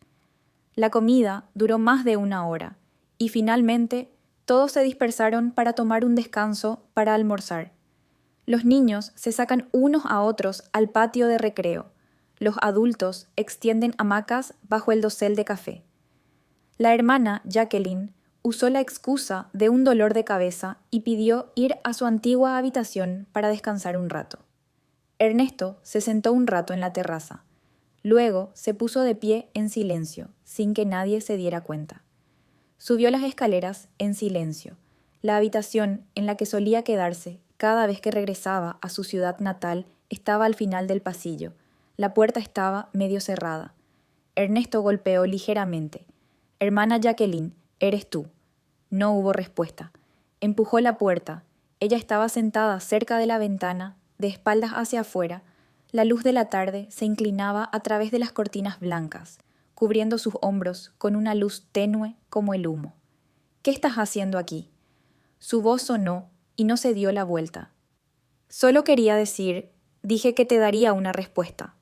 La comida duró más de 1 hora, y finalmente todos se dispersaron para tomar un descanso para almorzar. Los niños se sacan unos a otros al patio de recreo. Los adultos extienden hamacas bajo el dosel de café. La hermana, Jacqueline, usó la excusa de un dolor de cabeza y pidió ir a su antigua habitación para descansar un rato. Ernesto se sentó un rato en la terraza. Luego se puso de pie en silencio, sin que nadie se diera cuenta. Subió las escaleras en silencio. La habitación en la que solía quedarse cada vez que regresaba a su ciudad natal estaba al final del pasillo. La puerta estaba medio cerrada. Ernesto golpeó ligeramente. «Hermana Jacqueline, eres tú». No hubo respuesta. Empujó la puerta. Ella estaba sentada cerca de la ventana, de espaldas hacia afuera. La luz de la tarde se inclinaba a través de las cortinas blancas, cubriendo sus hombros con una luz tenue como el humo. «¿Qué estás haciendo aquí?» Su voz sonó y no se dio la vuelta. «Solo quería decir, dije que te daría una respuesta».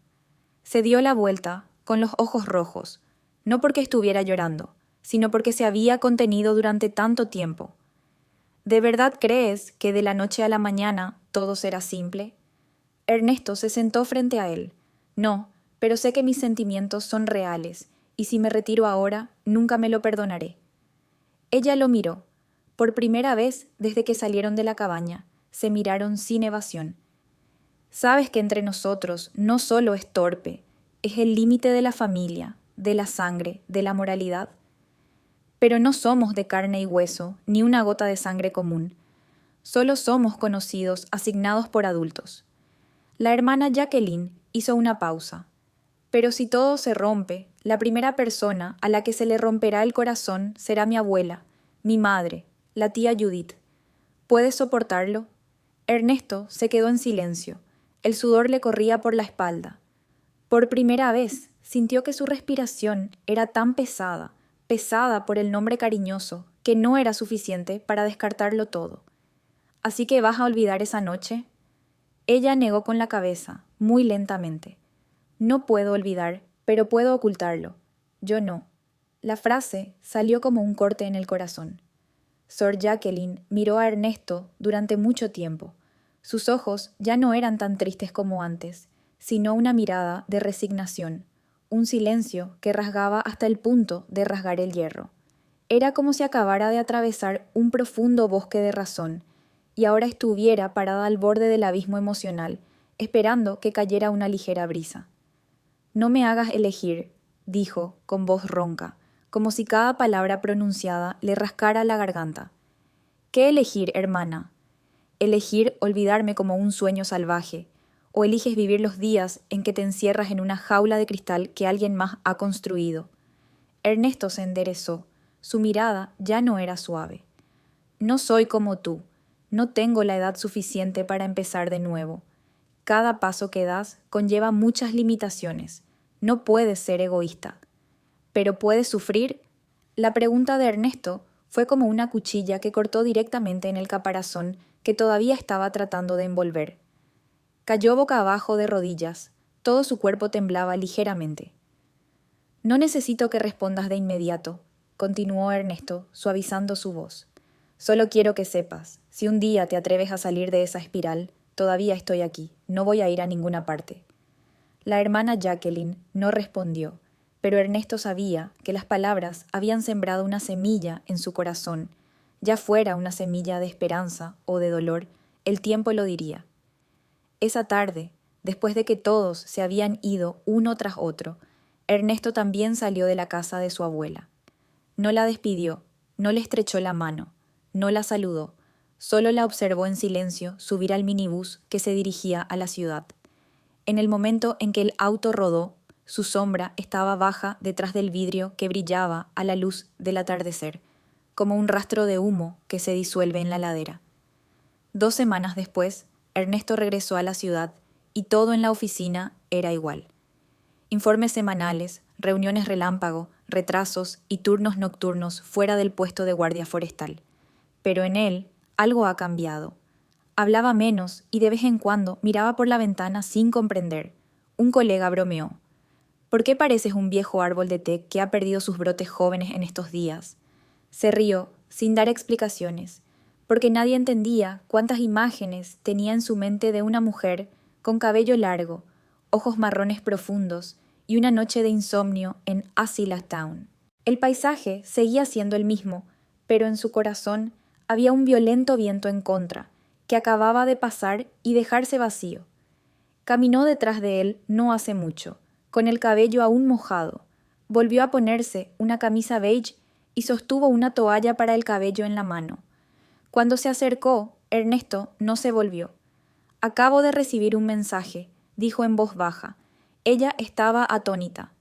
Se dio la vuelta, con los ojos rojos, no porque estuviera llorando, sino porque se había contenido durante tanto tiempo. ¿De verdad crees que de la noche a la mañana todo será simple? Ernesto se sentó frente a él. No, pero sé que mis sentimientos son reales, y si me retiro ahora, nunca me lo perdonaré. Ella lo miró. Por primera vez desde que salieron de la cabaña, se miraron sin evasión. Sabes que entre nosotros no solo es torpe, es el límite de la familia, de la sangre, de la moralidad. Pero no somos de carne y hueso, ni una gota de sangre común. Solo somos conocidos asignados por adultos. La hermana Jacqueline hizo una pausa. Pero si todo se rompe, la primera persona a la que se le romperá el corazón será mi abuela, mi madre, la tía Judith. ¿Puedes soportarlo? Ernesto se quedó en silencio. El sudor le corría por la espalda. Por primera vez sintió que su respiración era tan pesada, pesada por el nombre cariñoso, que no era suficiente para descartarlo todo. ¿Así que vas a olvidar esa noche? Ella negó con la cabeza, muy lentamente. No puedo olvidar, pero puedo ocultarlo. Yo no. La frase salió como un corte en el corazón. Sor Jacqueline miró a Ernesto durante mucho tiempo. Sus ojos ya no eran tan tristes como antes, sino una mirada de resignación, un silencio que rasgaba hasta el punto de rasgar el hierro. Era como si acabara de atravesar un profundo bosque de razón, y ahora estuviera parada al borde del abismo emocional, esperando que cayera una ligera brisa. «No me hagas elegir», dijo con voz ronca, como si cada palabra pronunciada le rascara la garganta. «¿Qué elegir, hermana? Elegir olvidarme como un sueño salvaje, o eliges vivir los días en que te encierras en una jaula de cristal que alguien más ha construido». Ernesto se enderezó. Su mirada ya no era suave. «No soy como tú. No tengo la edad suficiente para empezar de nuevo. Cada paso que das conlleva muchas limitaciones. No puedes ser egoísta. ¿Pero puedes sufrir?» La pregunta de Ernesto fue como una cuchilla que cortó directamente en el caparazón que todavía estaba tratando de envolver. Cayó boca abajo de rodillas. Todo su cuerpo temblaba ligeramente. «No necesito que respondas de inmediato», continuó Ernesto, suavizando su voz. «Solo quiero que sepas, si un día te atreves a salir de esa espiral, todavía estoy aquí, no voy a ir a ninguna parte». La hermana Jacqueline no respondió, pero Ernesto sabía que las palabras habían sembrado una semilla en su corazón. Ya fuera una semilla de esperanza o de dolor, el tiempo lo diría. Esa tarde, después de que todos se habían ido uno tras otro, Ernesto también salió de la casa de su abuela. No la despidió, no le estrechó la mano, no la saludó, solo la observó en silencio subir al minibús que se dirigía a la ciudad. En el momento en que el auto rodó, su sombra estaba baja detrás del vidrio que brillaba a la luz del atardecer, como un rastro de humo que se disuelve en la ladera. 2 semanas después, Ernesto regresó a la ciudad y todo en la oficina era igual. Informes semanales, reuniones relámpago, retrasos y turnos nocturnos fuera del puesto de guardia forestal. Pero en él algo ha cambiado. Hablaba menos y de vez en cuando miraba por la ventana sin comprender. Un colega bromeó. ¿Por qué pareces un viejo árbol de té que ha perdido sus brotes jóvenes en estos días? Se rió, sin dar explicaciones, porque nadie entendía cuántas imágenes tenía en su mente de una mujer con cabello largo, ojos marrones profundos y una noche de insomnio en Asila Town. El paisaje seguía siendo el mismo, pero en su corazón había un violento viento en contra, que acababa de pasar y dejarse vacío. Caminó detrás de él no hace mucho, con el cabello aún mojado. Volvió a ponerse una camisa beige y sostuvo una toalla para el cabello en la mano. Cuando se acercó, Ernesto no se volvió. «Acabo de recibir un mensaje», dijo en voz baja. Ella estaba atónita.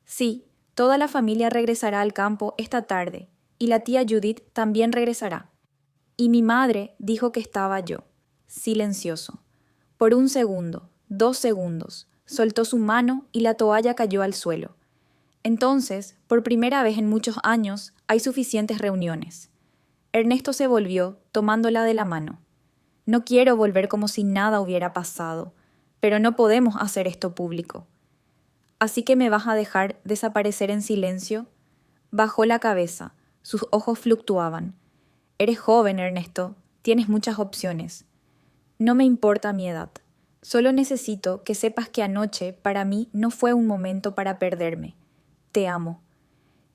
«Sí, toda la familia regresará al campo esta tarde, y la tía Judith también regresará. Y mi madre dijo que estaba yo». Silencioso. Por 1 segundo, 2 segundos, soltó su mano y la toalla cayó al suelo. Entonces, por primera vez en muchos años, hay suficientes reuniones. Ernesto se volvió, tomándola de la mano. «No quiero volver como si nada hubiera pasado, pero no podemos hacer esto público. ¿Así que me vas a dejar desaparecer en silencio?» Bajó la cabeza, sus ojos fluctuaban. «Eres joven, Ernesto, tienes muchas opciones. No me importa mi edad. Solo necesito que sepas que anoche para mí no fue un momento para perderme. Te amo».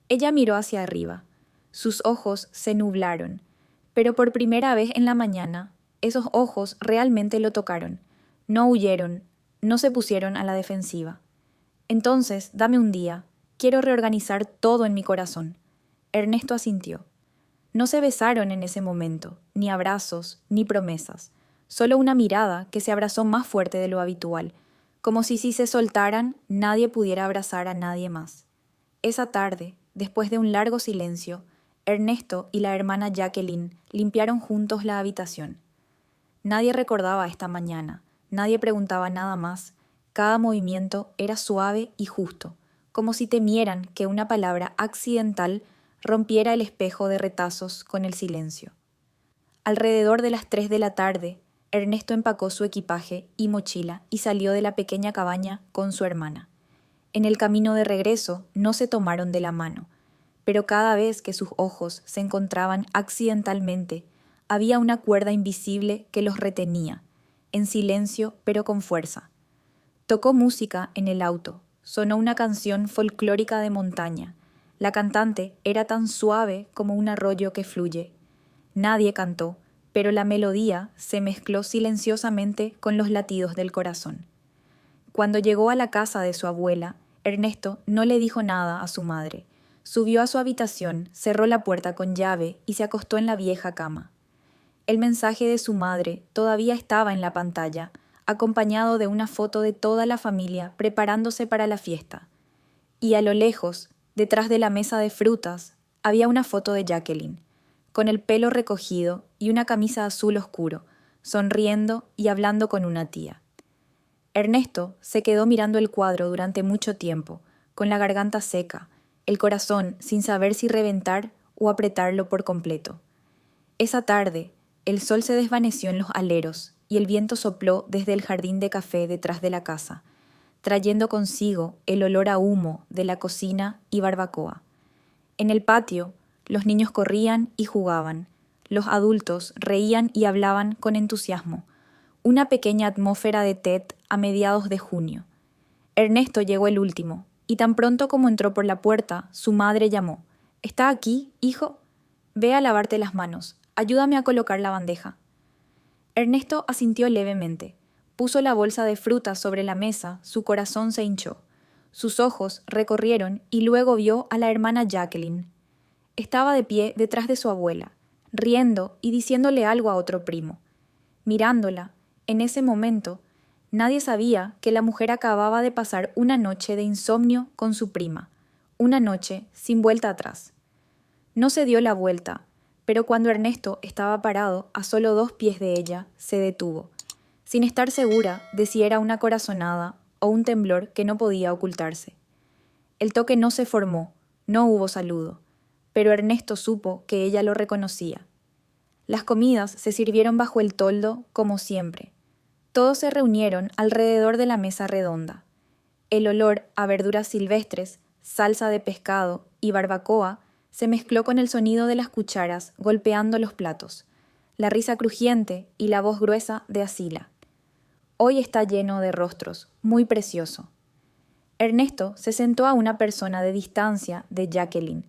Ella miró hacia arriba. Sus ojos se nublaron, pero por primera vez en la mañana, esos ojos realmente lo tocaron. No huyeron, no se pusieron a la defensiva. «Entonces, dame un día. Quiero reorganizar todo en mi corazón». Ernesto asintió. No se besaron en ese momento, ni abrazos, ni promesas. Solo una mirada que se abrazó más fuerte de lo habitual, como si se soltaran, nadie pudiera abrazar a nadie más. Esa tarde, después de un largo silencio, Ernesto y la hermana Jacqueline limpiaron juntos la habitación. Nadie recordaba esta mañana, nadie preguntaba nada más. Cada movimiento era suave y justo, como si temieran que una palabra accidental rompiera el espejo de retazos con el silencio. Alrededor de las 3 de la tarde, Ernesto empacó su equipaje y mochila y salió de la pequeña cabaña con su hermana. En el camino de regreso no se tomaron de la mano, pero cada vez que sus ojos se encontraban accidentalmente, había una cuerda invisible que los retenía, en silencio pero con fuerza. Tocó música en el auto, sonó una canción folclórica de montaña. La cantante era tan suave como un arroyo que fluye. Nadie cantó, pero la melodía se mezcló silenciosamente con los latidos del corazón. Cuando llegó a la casa de su abuela, Ernesto no le dijo nada a su madre. Subió a su habitación, cerró la puerta con llave y se acostó en la vieja cama. El mensaje de su madre todavía estaba en la pantalla, acompañado de una foto de toda la familia preparándose para la fiesta. Y a lo lejos, detrás de la mesa de frutas, había una foto de Jacqueline, con el pelo recogido y una camisa azul oscuro, sonriendo y hablando con una tía. Ernesto se quedó mirando el cuadro durante mucho tiempo, con la garganta seca, el corazón sin saber si reventar o apretarlo por completo. Esa tarde, el sol se desvaneció en los aleros y el viento sopló desde el jardín de café detrás de la casa, trayendo consigo el olor a humo de la cocina y barbacoa. En el patio, los niños corrían y jugaban, los adultos reían y hablaban con entusiasmo, una pequeña atmósfera de Ted a mediados de junio. Ernesto llegó el último, y tan pronto como entró por la puerta, su madre llamó. «¿Está aquí, hijo? Ve a lavarte las manos. Ayúdame a colocar la bandeja». Ernesto asintió levemente. Puso la bolsa de frutas sobre la mesa, su corazón se hinchó. Sus ojos recorrieron y luego vio a la hermana Jacqueline. Estaba de pie detrás de su abuela, riendo y diciéndole algo a otro primo. Mirándola, en ese momento, Nadie sabía que la mujer acababa de pasar una noche de insomnio con su prima, una noche sin vuelta atrás. No se dio la vuelta, pero cuando Ernesto estaba parado a solo 2 pies de ella, se detuvo, sin estar segura de si era una corazonada o un temblor que no podía ocultarse. El toque no se formó, no hubo saludo, pero Ernesto supo que ella lo reconocía. Las comidas se sirvieron bajo el toldo como siempre. Todos se reunieron alrededor de la mesa redonda. El olor a verduras silvestres, salsa de pescado y barbacoa se mezcló con el sonido de las cucharas golpeando los platos, la risa crujiente y la voz gruesa de Asila. Hoy está lleno de rostros, muy precioso. Ernesto se sentó a una persona de distancia de Jacqueline,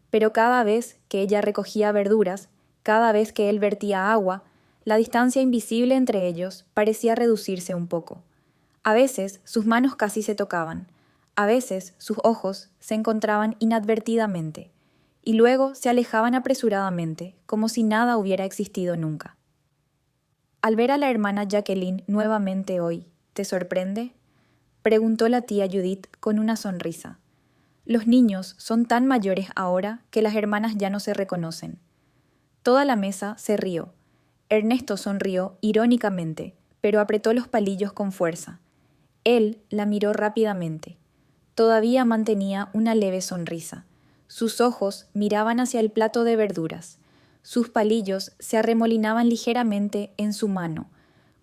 pero cada vez que ella recogía verduras, cada vez que él vertía agua, la distancia invisible entre ellos parecía reducirse un poco. A veces sus manos casi se tocaban, a veces sus ojos se encontraban inadvertidamente, y luego se alejaban apresuradamente, como si nada hubiera existido nunca. Al ver a la hermana Jacqueline nuevamente hoy, ¿te sorprende?, preguntó la tía Judith con una sonrisa. Los niños son tan mayores ahora que las hermanas ya no se reconocen. Toda la mesa se rió. Ernesto sonrió irónicamente, pero apretó los palillos con fuerza. Él la miró rápidamente. Todavía mantenía una leve sonrisa. Sus ojos miraban hacia el plato de verduras. Sus palillos se arremolinaban ligeramente en su mano,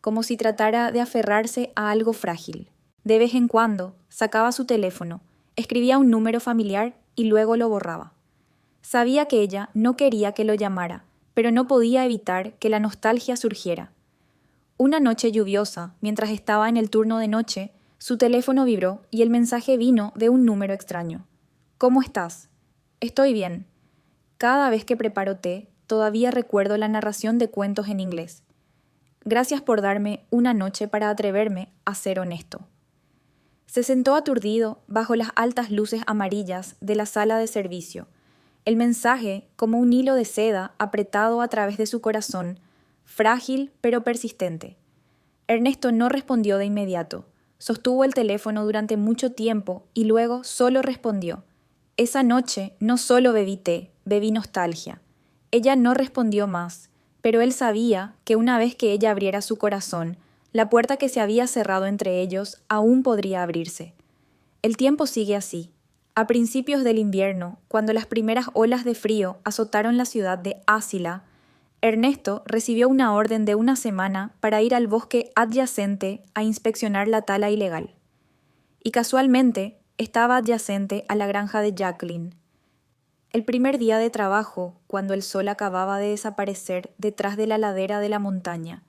como si tratara de aferrarse a algo frágil. De vez en cuando sacaba su teléfono, escribía un número familiar y luego lo borraba. Sabía que ella no quería que lo llamara, pero no podía evitar que la nostalgia surgiera. Una noche lluviosa, mientras estaba en el turno de noche, su teléfono vibró y el mensaje vino de un número extraño. ¿Cómo estás? Estoy bien. Cada vez que preparo té, todavía recuerdo la narración de cuentos en inglés. Gracias por darme una noche para atreverme a ser honesto. Se sentó aturdido bajo las altas luces amarillas de la sala de servicio. El mensaje, como un hilo de seda apretado a través de su corazón, frágil pero persistente. Ernesto no respondió de inmediato. Sostuvo el teléfono durante mucho tiempo y luego solo respondió. Esa noche no solo bebí té, bebí nostalgia. Ella no respondió más, pero él sabía que una vez que ella abriera su corazón, la puerta que se había cerrado entre ellos aún podría abrirse. El tiempo sigue así. A principios del invierno, cuando las primeras olas de frío azotaron la ciudad de Asila, Ernesto recibió una orden de una semana para ir al bosque adyacente a inspeccionar la tala ilegal. Y casualmente estaba adyacente a la granja de Jacqueline. El primer día de trabajo, cuando el sol acababa de desaparecer detrás de la ladera de la montaña,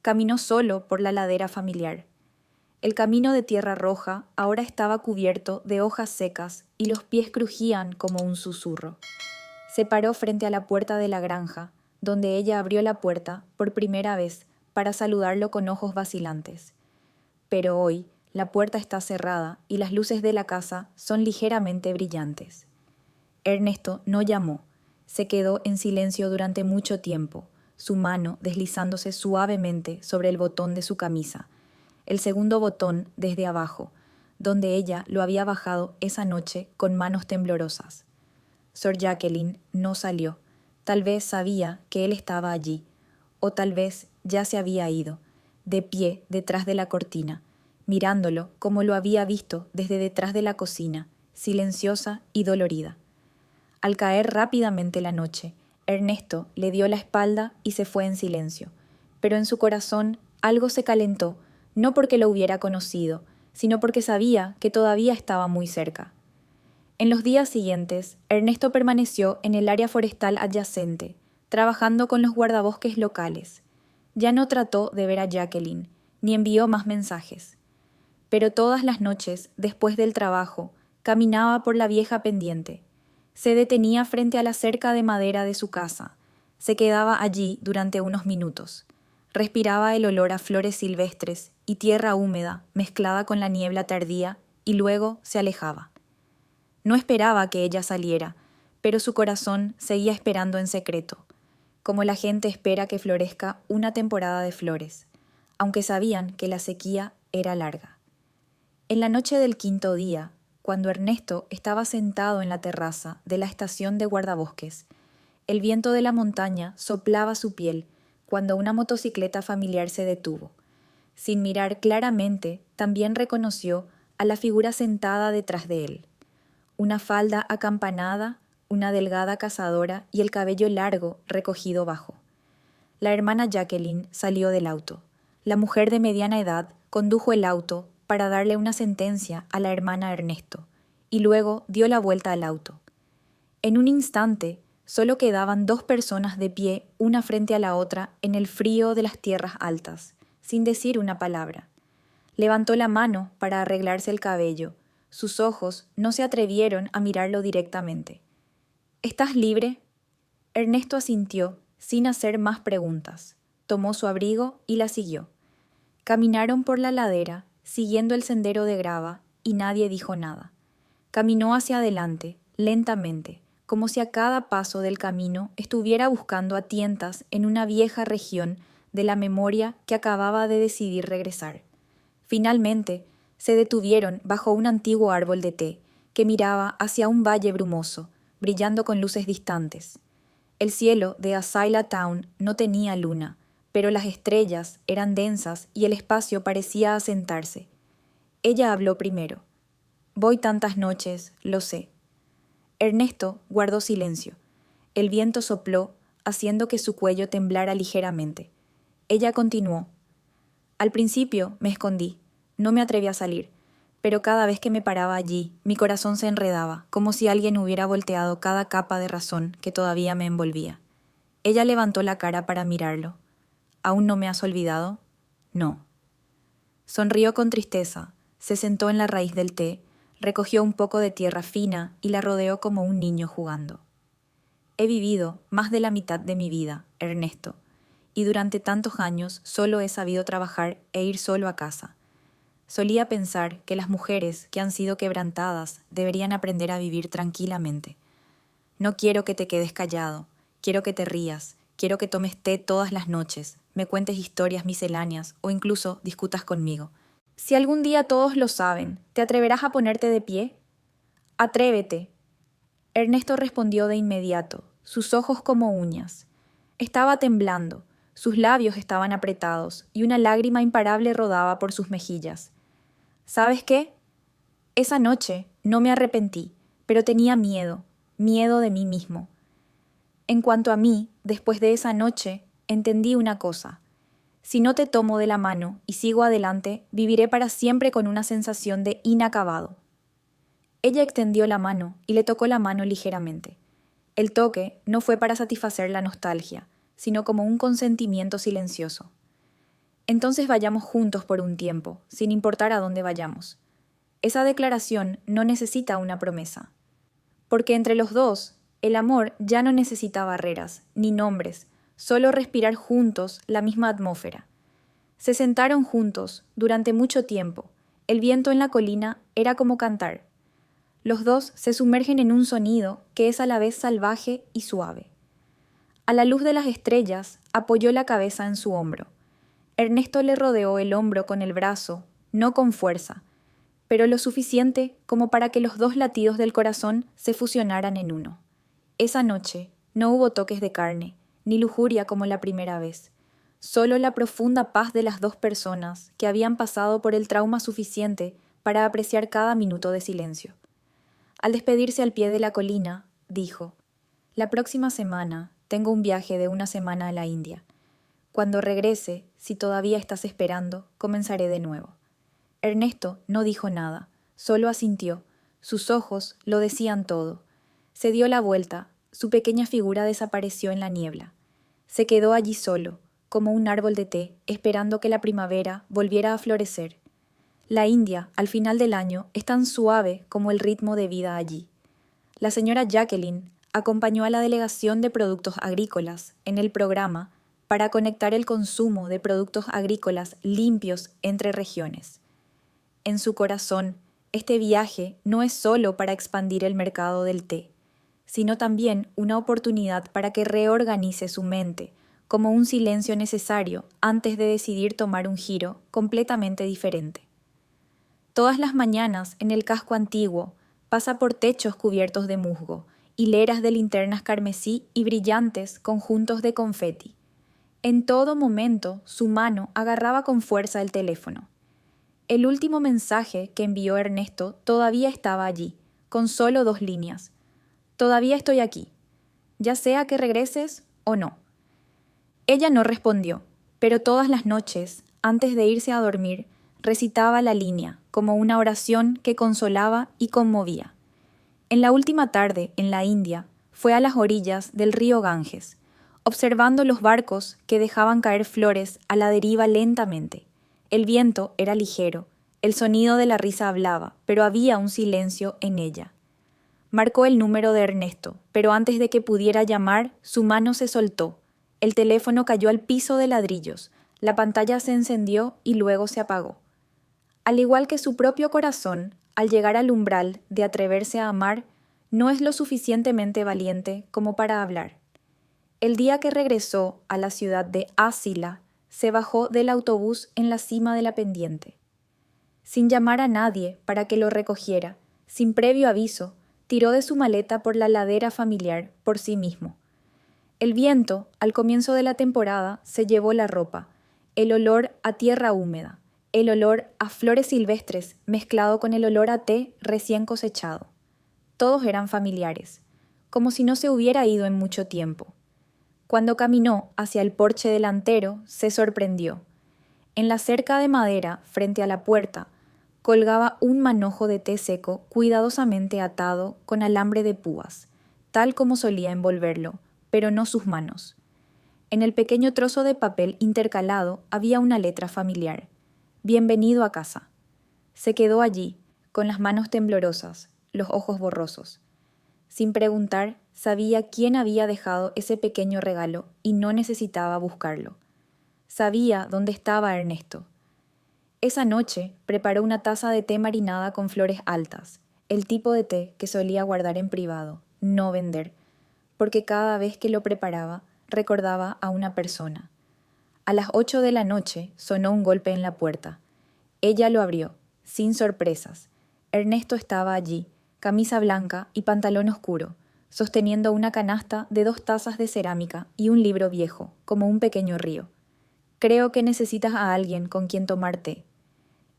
caminó solo por la ladera familiar. El camino de tierra roja ahora estaba cubierto de hojas secas y los pies crujían como un susurro. Se paró frente a la puerta de la granja, donde ella abrió la puerta por primera vez para saludarlo con ojos vacilantes. Pero hoy la puerta está cerrada y las luces de la casa son ligeramente brillantes. Ernesto no llamó, se quedó en silencio durante mucho tiempo, su mano deslizándose suavemente sobre el botón de su camisa, el segundo botón desde abajo, donde ella lo había bajado esa noche con manos temblorosas. Sor Jacqueline no salió. Tal vez sabía que él estaba allí, o tal vez ya se había ido, de pie detrás de la cortina, mirándolo como lo había visto desde detrás de la cocina, silenciosa y dolorida. Al caer rápidamente la noche, Ernesto le dio la espalda y se fue en silencio, pero en su corazón algo se calentó, no porque lo hubiera conocido, sino porque sabía que todavía estaba muy cerca. En los días siguientes, Ernesto permaneció en el área forestal adyacente, trabajando con los guardabosques locales. Ya no trató de ver a Jacqueline, ni envió más mensajes. Pero todas las noches, después del trabajo, caminaba por la vieja pendiente. Se detenía frente a la cerca de madera de su casa. Se quedaba allí durante unos minutos. Respiraba el olor a flores silvestres y tierra húmeda mezclada con la niebla tardía y luego se alejaba. No esperaba que ella saliera, pero su corazón seguía esperando en secreto, como la gente espera que florezca una temporada de flores, aunque sabían que la sequía era larga. En la noche del quinto día, cuando Ernesto estaba sentado en la terraza de la estación de guardabosques, el viento de la montaña soplaba su piel cuando una motocicleta familiar se detuvo. Sin mirar claramente, también reconoció a la figura sentada detrás de él. Una falda acampanada, una delgada cazadora y el cabello largo recogido bajo. La hermana Jacqueline salió del auto. La mujer de mediana edad condujo el auto para darle una sentencia a la hermana Ernesto, y luego dio la vuelta al auto. En un instante, solo quedaban dos personas de pie una frente a la otra en el frío de las tierras altas, sin decir una palabra. Levantó la mano para arreglarse el cabello. Sus ojos no se atrevieron a mirarlo directamente. ¿Estás libre? Ernesto asintió, sin hacer más preguntas. Tomó su abrigo y la siguió. Caminaron por la ladera, siguiendo el sendero de grava, y nadie dijo nada. Caminó hacia adelante, lentamente, como si a cada paso del camino estuviera buscando a tientas en una vieja región de la memoria que acababa de decidir regresar. Finalmente, se detuvieron bajo un antiguo árbol de té que miraba hacia un valle brumoso, brillando con luces distantes. El cielo de Azayla Town no tenía luna, pero las estrellas eran densas y el espacio parecía asentarse. Ella habló primero. Voy tantas noches, lo sé. Ernesto guardó silencio. El viento sopló, haciendo que su cuello temblara ligeramente. Ella continuó. Al principio me escondí, no me atreví a salir, pero cada vez que me paraba allí, mi corazón se enredaba, como si alguien hubiera volteado cada capa de razón que todavía me envolvía. Ella levantó la cara para mirarlo. ¿Aún no me has olvidado? No. Sonrió con tristeza, se sentó en la raíz del té, recogió un poco de tierra fina y la rodeó como un niño jugando. He vivido más de la mitad de mi vida, Ernesto, y durante tantos años solo he sabido trabajar e ir solo a casa. Solía pensar que las mujeres que han sido quebrantadas deberían aprender a vivir tranquilamente. No quiero que te quedes callado, quiero que te rías, quiero que tomes té todas las noches, me cuentes historias misceláneas o incluso discutas conmigo. Si algún día todos lo saben, ¿te atreverás a ponerte de pie? Atrévete. Ernesto respondió de inmediato, sus ojos como uñas. Estaba temblando, sus labios estaban apretados y una lágrima imparable rodaba por sus mejillas. ¿Sabes qué? Esa noche no me arrepentí, pero tenía miedo de mí mismo. En cuanto a mí, después de esa noche, entendí una cosa. Si no te tomo de la mano y sigo adelante, viviré para siempre con una sensación de inacabado. Ella extendió la mano y le tocó la mano ligeramente. El toque no fue para satisfacer la nostalgia, sino como un consentimiento silencioso. Entonces vayamos juntos por un tiempo, sin importar a dónde vayamos. Esa declaración no necesita una promesa. Porque entre los dos, el amor ya no necesita barreras, ni nombres, solo respirar juntos la misma atmósfera. Se sentaron juntos durante mucho tiempo. El viento en la colina era como cantar. Los dos se sumergen en un sonido que es a la vez salvaje y suave. A la luz de las estrellas, apoyó la cabeza en su hombro. Ernesto le rodeó el hombro con el brazo, no con fuerza, pero lo suficiente como para que los dos latidos del corazón se fusionaran en uno. Esa noche no hubo toques de carne, ni lujuria como la primera vez, solo la profunda paz de las dos personas que habían pasado por el trauma suficiente para apreciar cada minuto de silencio. Al despedirse al pie de la colina, dijo: «La próxima semana tengo un viaje de una semana a la India. Cuando regrese, si todavía estás esperando, comenzaré de nuevo». Ernesto no dijo nada, solo asintió. Sus ojos lo decían todo. Se dio la vuelta, su pequeña figura desapareció en la niebla. Se quedó allí solo, como un árbol de té, esperando que la primavera volviera a florecer. La India, al final del año, es tan suave como el ritmo de vida allí. La señora Jacqueline acompañó a la delegación de productos agrícolas en el programa para conectar el consumo de productos agrícolas limpios entre regiones. En su corazón, este viaje no es solo para expandir el mercado del té, sino también una oportunidad para que reorganice su mente, como un silencio necesario antes de decidir tomar un giro completamente diferente. Todas las mañanas en el casco antiguo pasa por techos cubiertos de musgo, hileras de linternas carmesí y brillantes conjuntos de confeti. En todo momento su mano agarraba con fuerza el teléfono. El último mensaje que envió Ernesto todavía estaba allí, con solo 2 líneas. Todavía estoy aquí, ya sea que regreses o no. Ella no respondió, pero todas las noches, antes de irse a dormir, recitaba la línea como una oración que consolaba y conmovía. En la última tarde, en la India, fue a las orillas del río Ganges, observando los barcos que dejaban caer flores a la deriva lentamente. El viento era ligero, el sonido de la risa hablaba, pero había un silencio en ella. Marcó el número de Ernesto, pero antes de que pudiera llamar, su mano se soltó. El teléfono cayó al piso de ladrillos, la pantalla se encendió y luego se apagó. Al igual que su propio corazón, al llegar al umbral de atreverse a amar, no es lo suficientemente valiente como para hablar. El día que regresó a la ciudad de Asila, se bajó del autobús en la cima de la pendiente. Sin llamar a nadie para que lo recogiera, sin previo aviso, tiró de su maleta por la ladera familiar por sí mismo. El viento, al comienzo de la temporada, se llevó la ropa, el olor a tierra húmeda, el olor a flores silvestres mezclado con el olor a té recién cosechado. Todos eran familiares, como si no se hubiera ido en mucho tiempo. Cuando caminó hacia el porche delantero, se sorprendió. En la cerca de madera, frente a la puerta, colgaba un manojo de té seco cuidadosamente atado con alambre de púas, tal como solía envolverlo, pero no sus manos. En el pequeño trozo de papel intercalado había una letra familiar. Bienvenido a casa. Se quedó allí, con las manos temblorosas, los ojos borrosos. Sin preguntar, sabía quién había dejado ese pequeño regalo y no necesitaba buscarlo. Sabía dónde estaba Ernesto. Esa noche preparó una taza de té marinada con flores altas, el tipo de té que solía guardar en privado, no vender, porque cada vez que lo preparaba recordaba a una persona. A las 8 de la noche sonó un golpe en la puerta. Ella lo abrió, sin sorpresas. Ernesto estaba allí, camisa blanca y pantalón oscuro, sosteniendo una canasta de 2 tazas de cerámica y un libro viejo, como un pequeño río. Creo que necesitas a alguien con quien tomar té.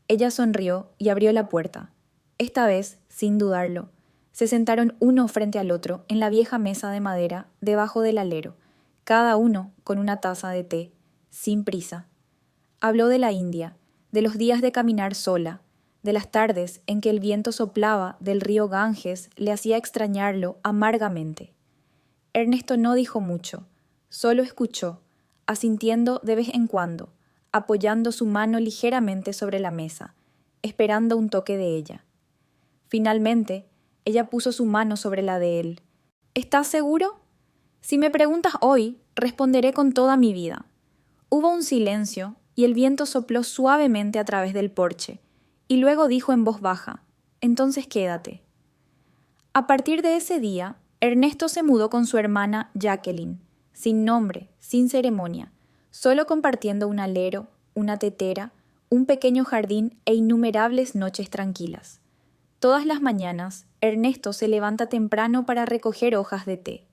Ella sonrió y abrió la puerta. Esta vez, sin dudarlo, se sentaron uno frente al otro en la vieja mesa de madera debajo del alero, cada uno con una taza de té, sin prisa. Habló de la India, de los días de caminar sola, de las tardes en que el viento soplaba del río Ganges le hacía extrañarlo amargamente. Ernesto no dijo mucho, solo escuchó, asintiendo de vez en cuando, apoyando su mano ligeramente sobre la mesa, esperando un toque de ella. Finalmente, ella puso su mano sobre la de él. ¿Estás seguro? Si me preguntas hoy, responderé con toda mi vida. Hubo un silencio y el viento sopló suavemente a través del porche, y luego dijo en voz baja, «Entonces quédate». A partir de ese día, Ernesto se mudó con su hermana Jacqueline, sin nombre, sin ceremonia, solo compartiendo un alero, una tetera, un pequeño jardín e innumerables noches tranquilas. Todas las mañanas, Ernesto se levanta temprano para recoger hojas de té.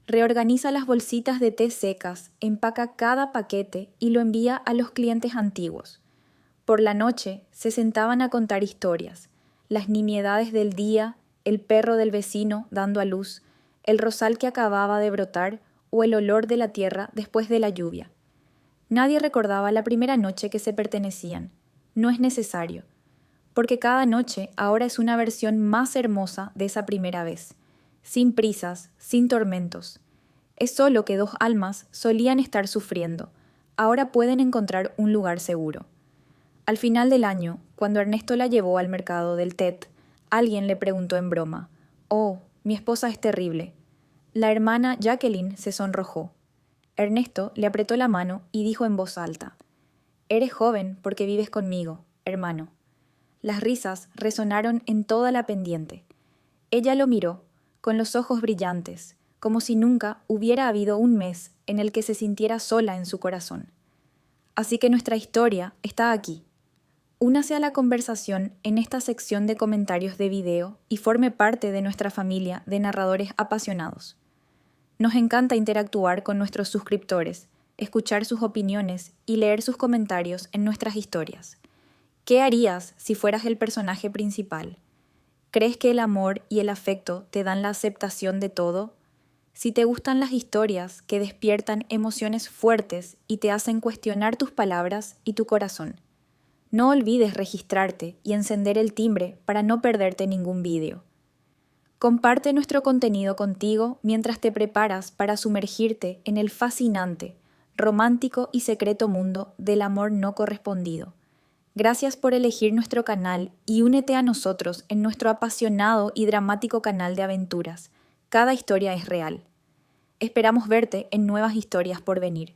Reorganiza las bolsitas de té secas, empaca cada paquete y lo envía a los clientes antiguos. Por la noche se sentaban a contar historias, las nimiedades del día, el perro del vecino dando a luz, el rosal que acababa de brotar o el olor de la tierra después de la lluvia. Nadie recordaba la primera noche que se pertenecían. No es necesario, porque cada noche ahora es una versión más hermosa de esa primera vez, sin prisas, sin tormentos. Es solo que 2 almas solían estar sufriendo, ahora pueden encontrar un lugar seguro. Al final del año, cuando Ernesto la llevó al mercado del Tet, alguien le preguntó en broma, «Oh, mi esposa es terrible». La hermana Jacqueline se sonrojó. Ernesto le apretó la mano y dijo en voz alta, «Eres joven porque vives conmigo, hermano». Las risas resonaron en toda la pendiente. Ella lo miró, con los ojos brillantes, como si nunca hubiera habido un mes en el que se sintiera sola en su corazón. Así que nuestra historia está aquí. Únase a la conversación en esta sección de comentarios de video y forme parte de nuestra familia de narradores apasionados. Nos encanta interactuar con nuestros suscriptores, escuchar sus opiniones y leer sus comentarios en nuestras historias. ¿Qué harías si fueras el personaje principal? ¿Crees que el amor y el afecto te dan la aceptación de todo? Si te gustan las historias que despiertan emociones fuertes y te hacen cuestionar tus palabras y tu corazón, no olvides registrarte y encender el timbre para no perderte ningún vídeo. Comparte nuestro contenido contigo mientras te preparas para sumergirte en el fascinante, romántico y secreto mundo del amor no correspondido. Gracias por elegir nuestro canal y únete a nosotros en nuestro apasionado y dramático canal de aventuras. Cada historia es real. Esperamos verte en nuevas historias por venir.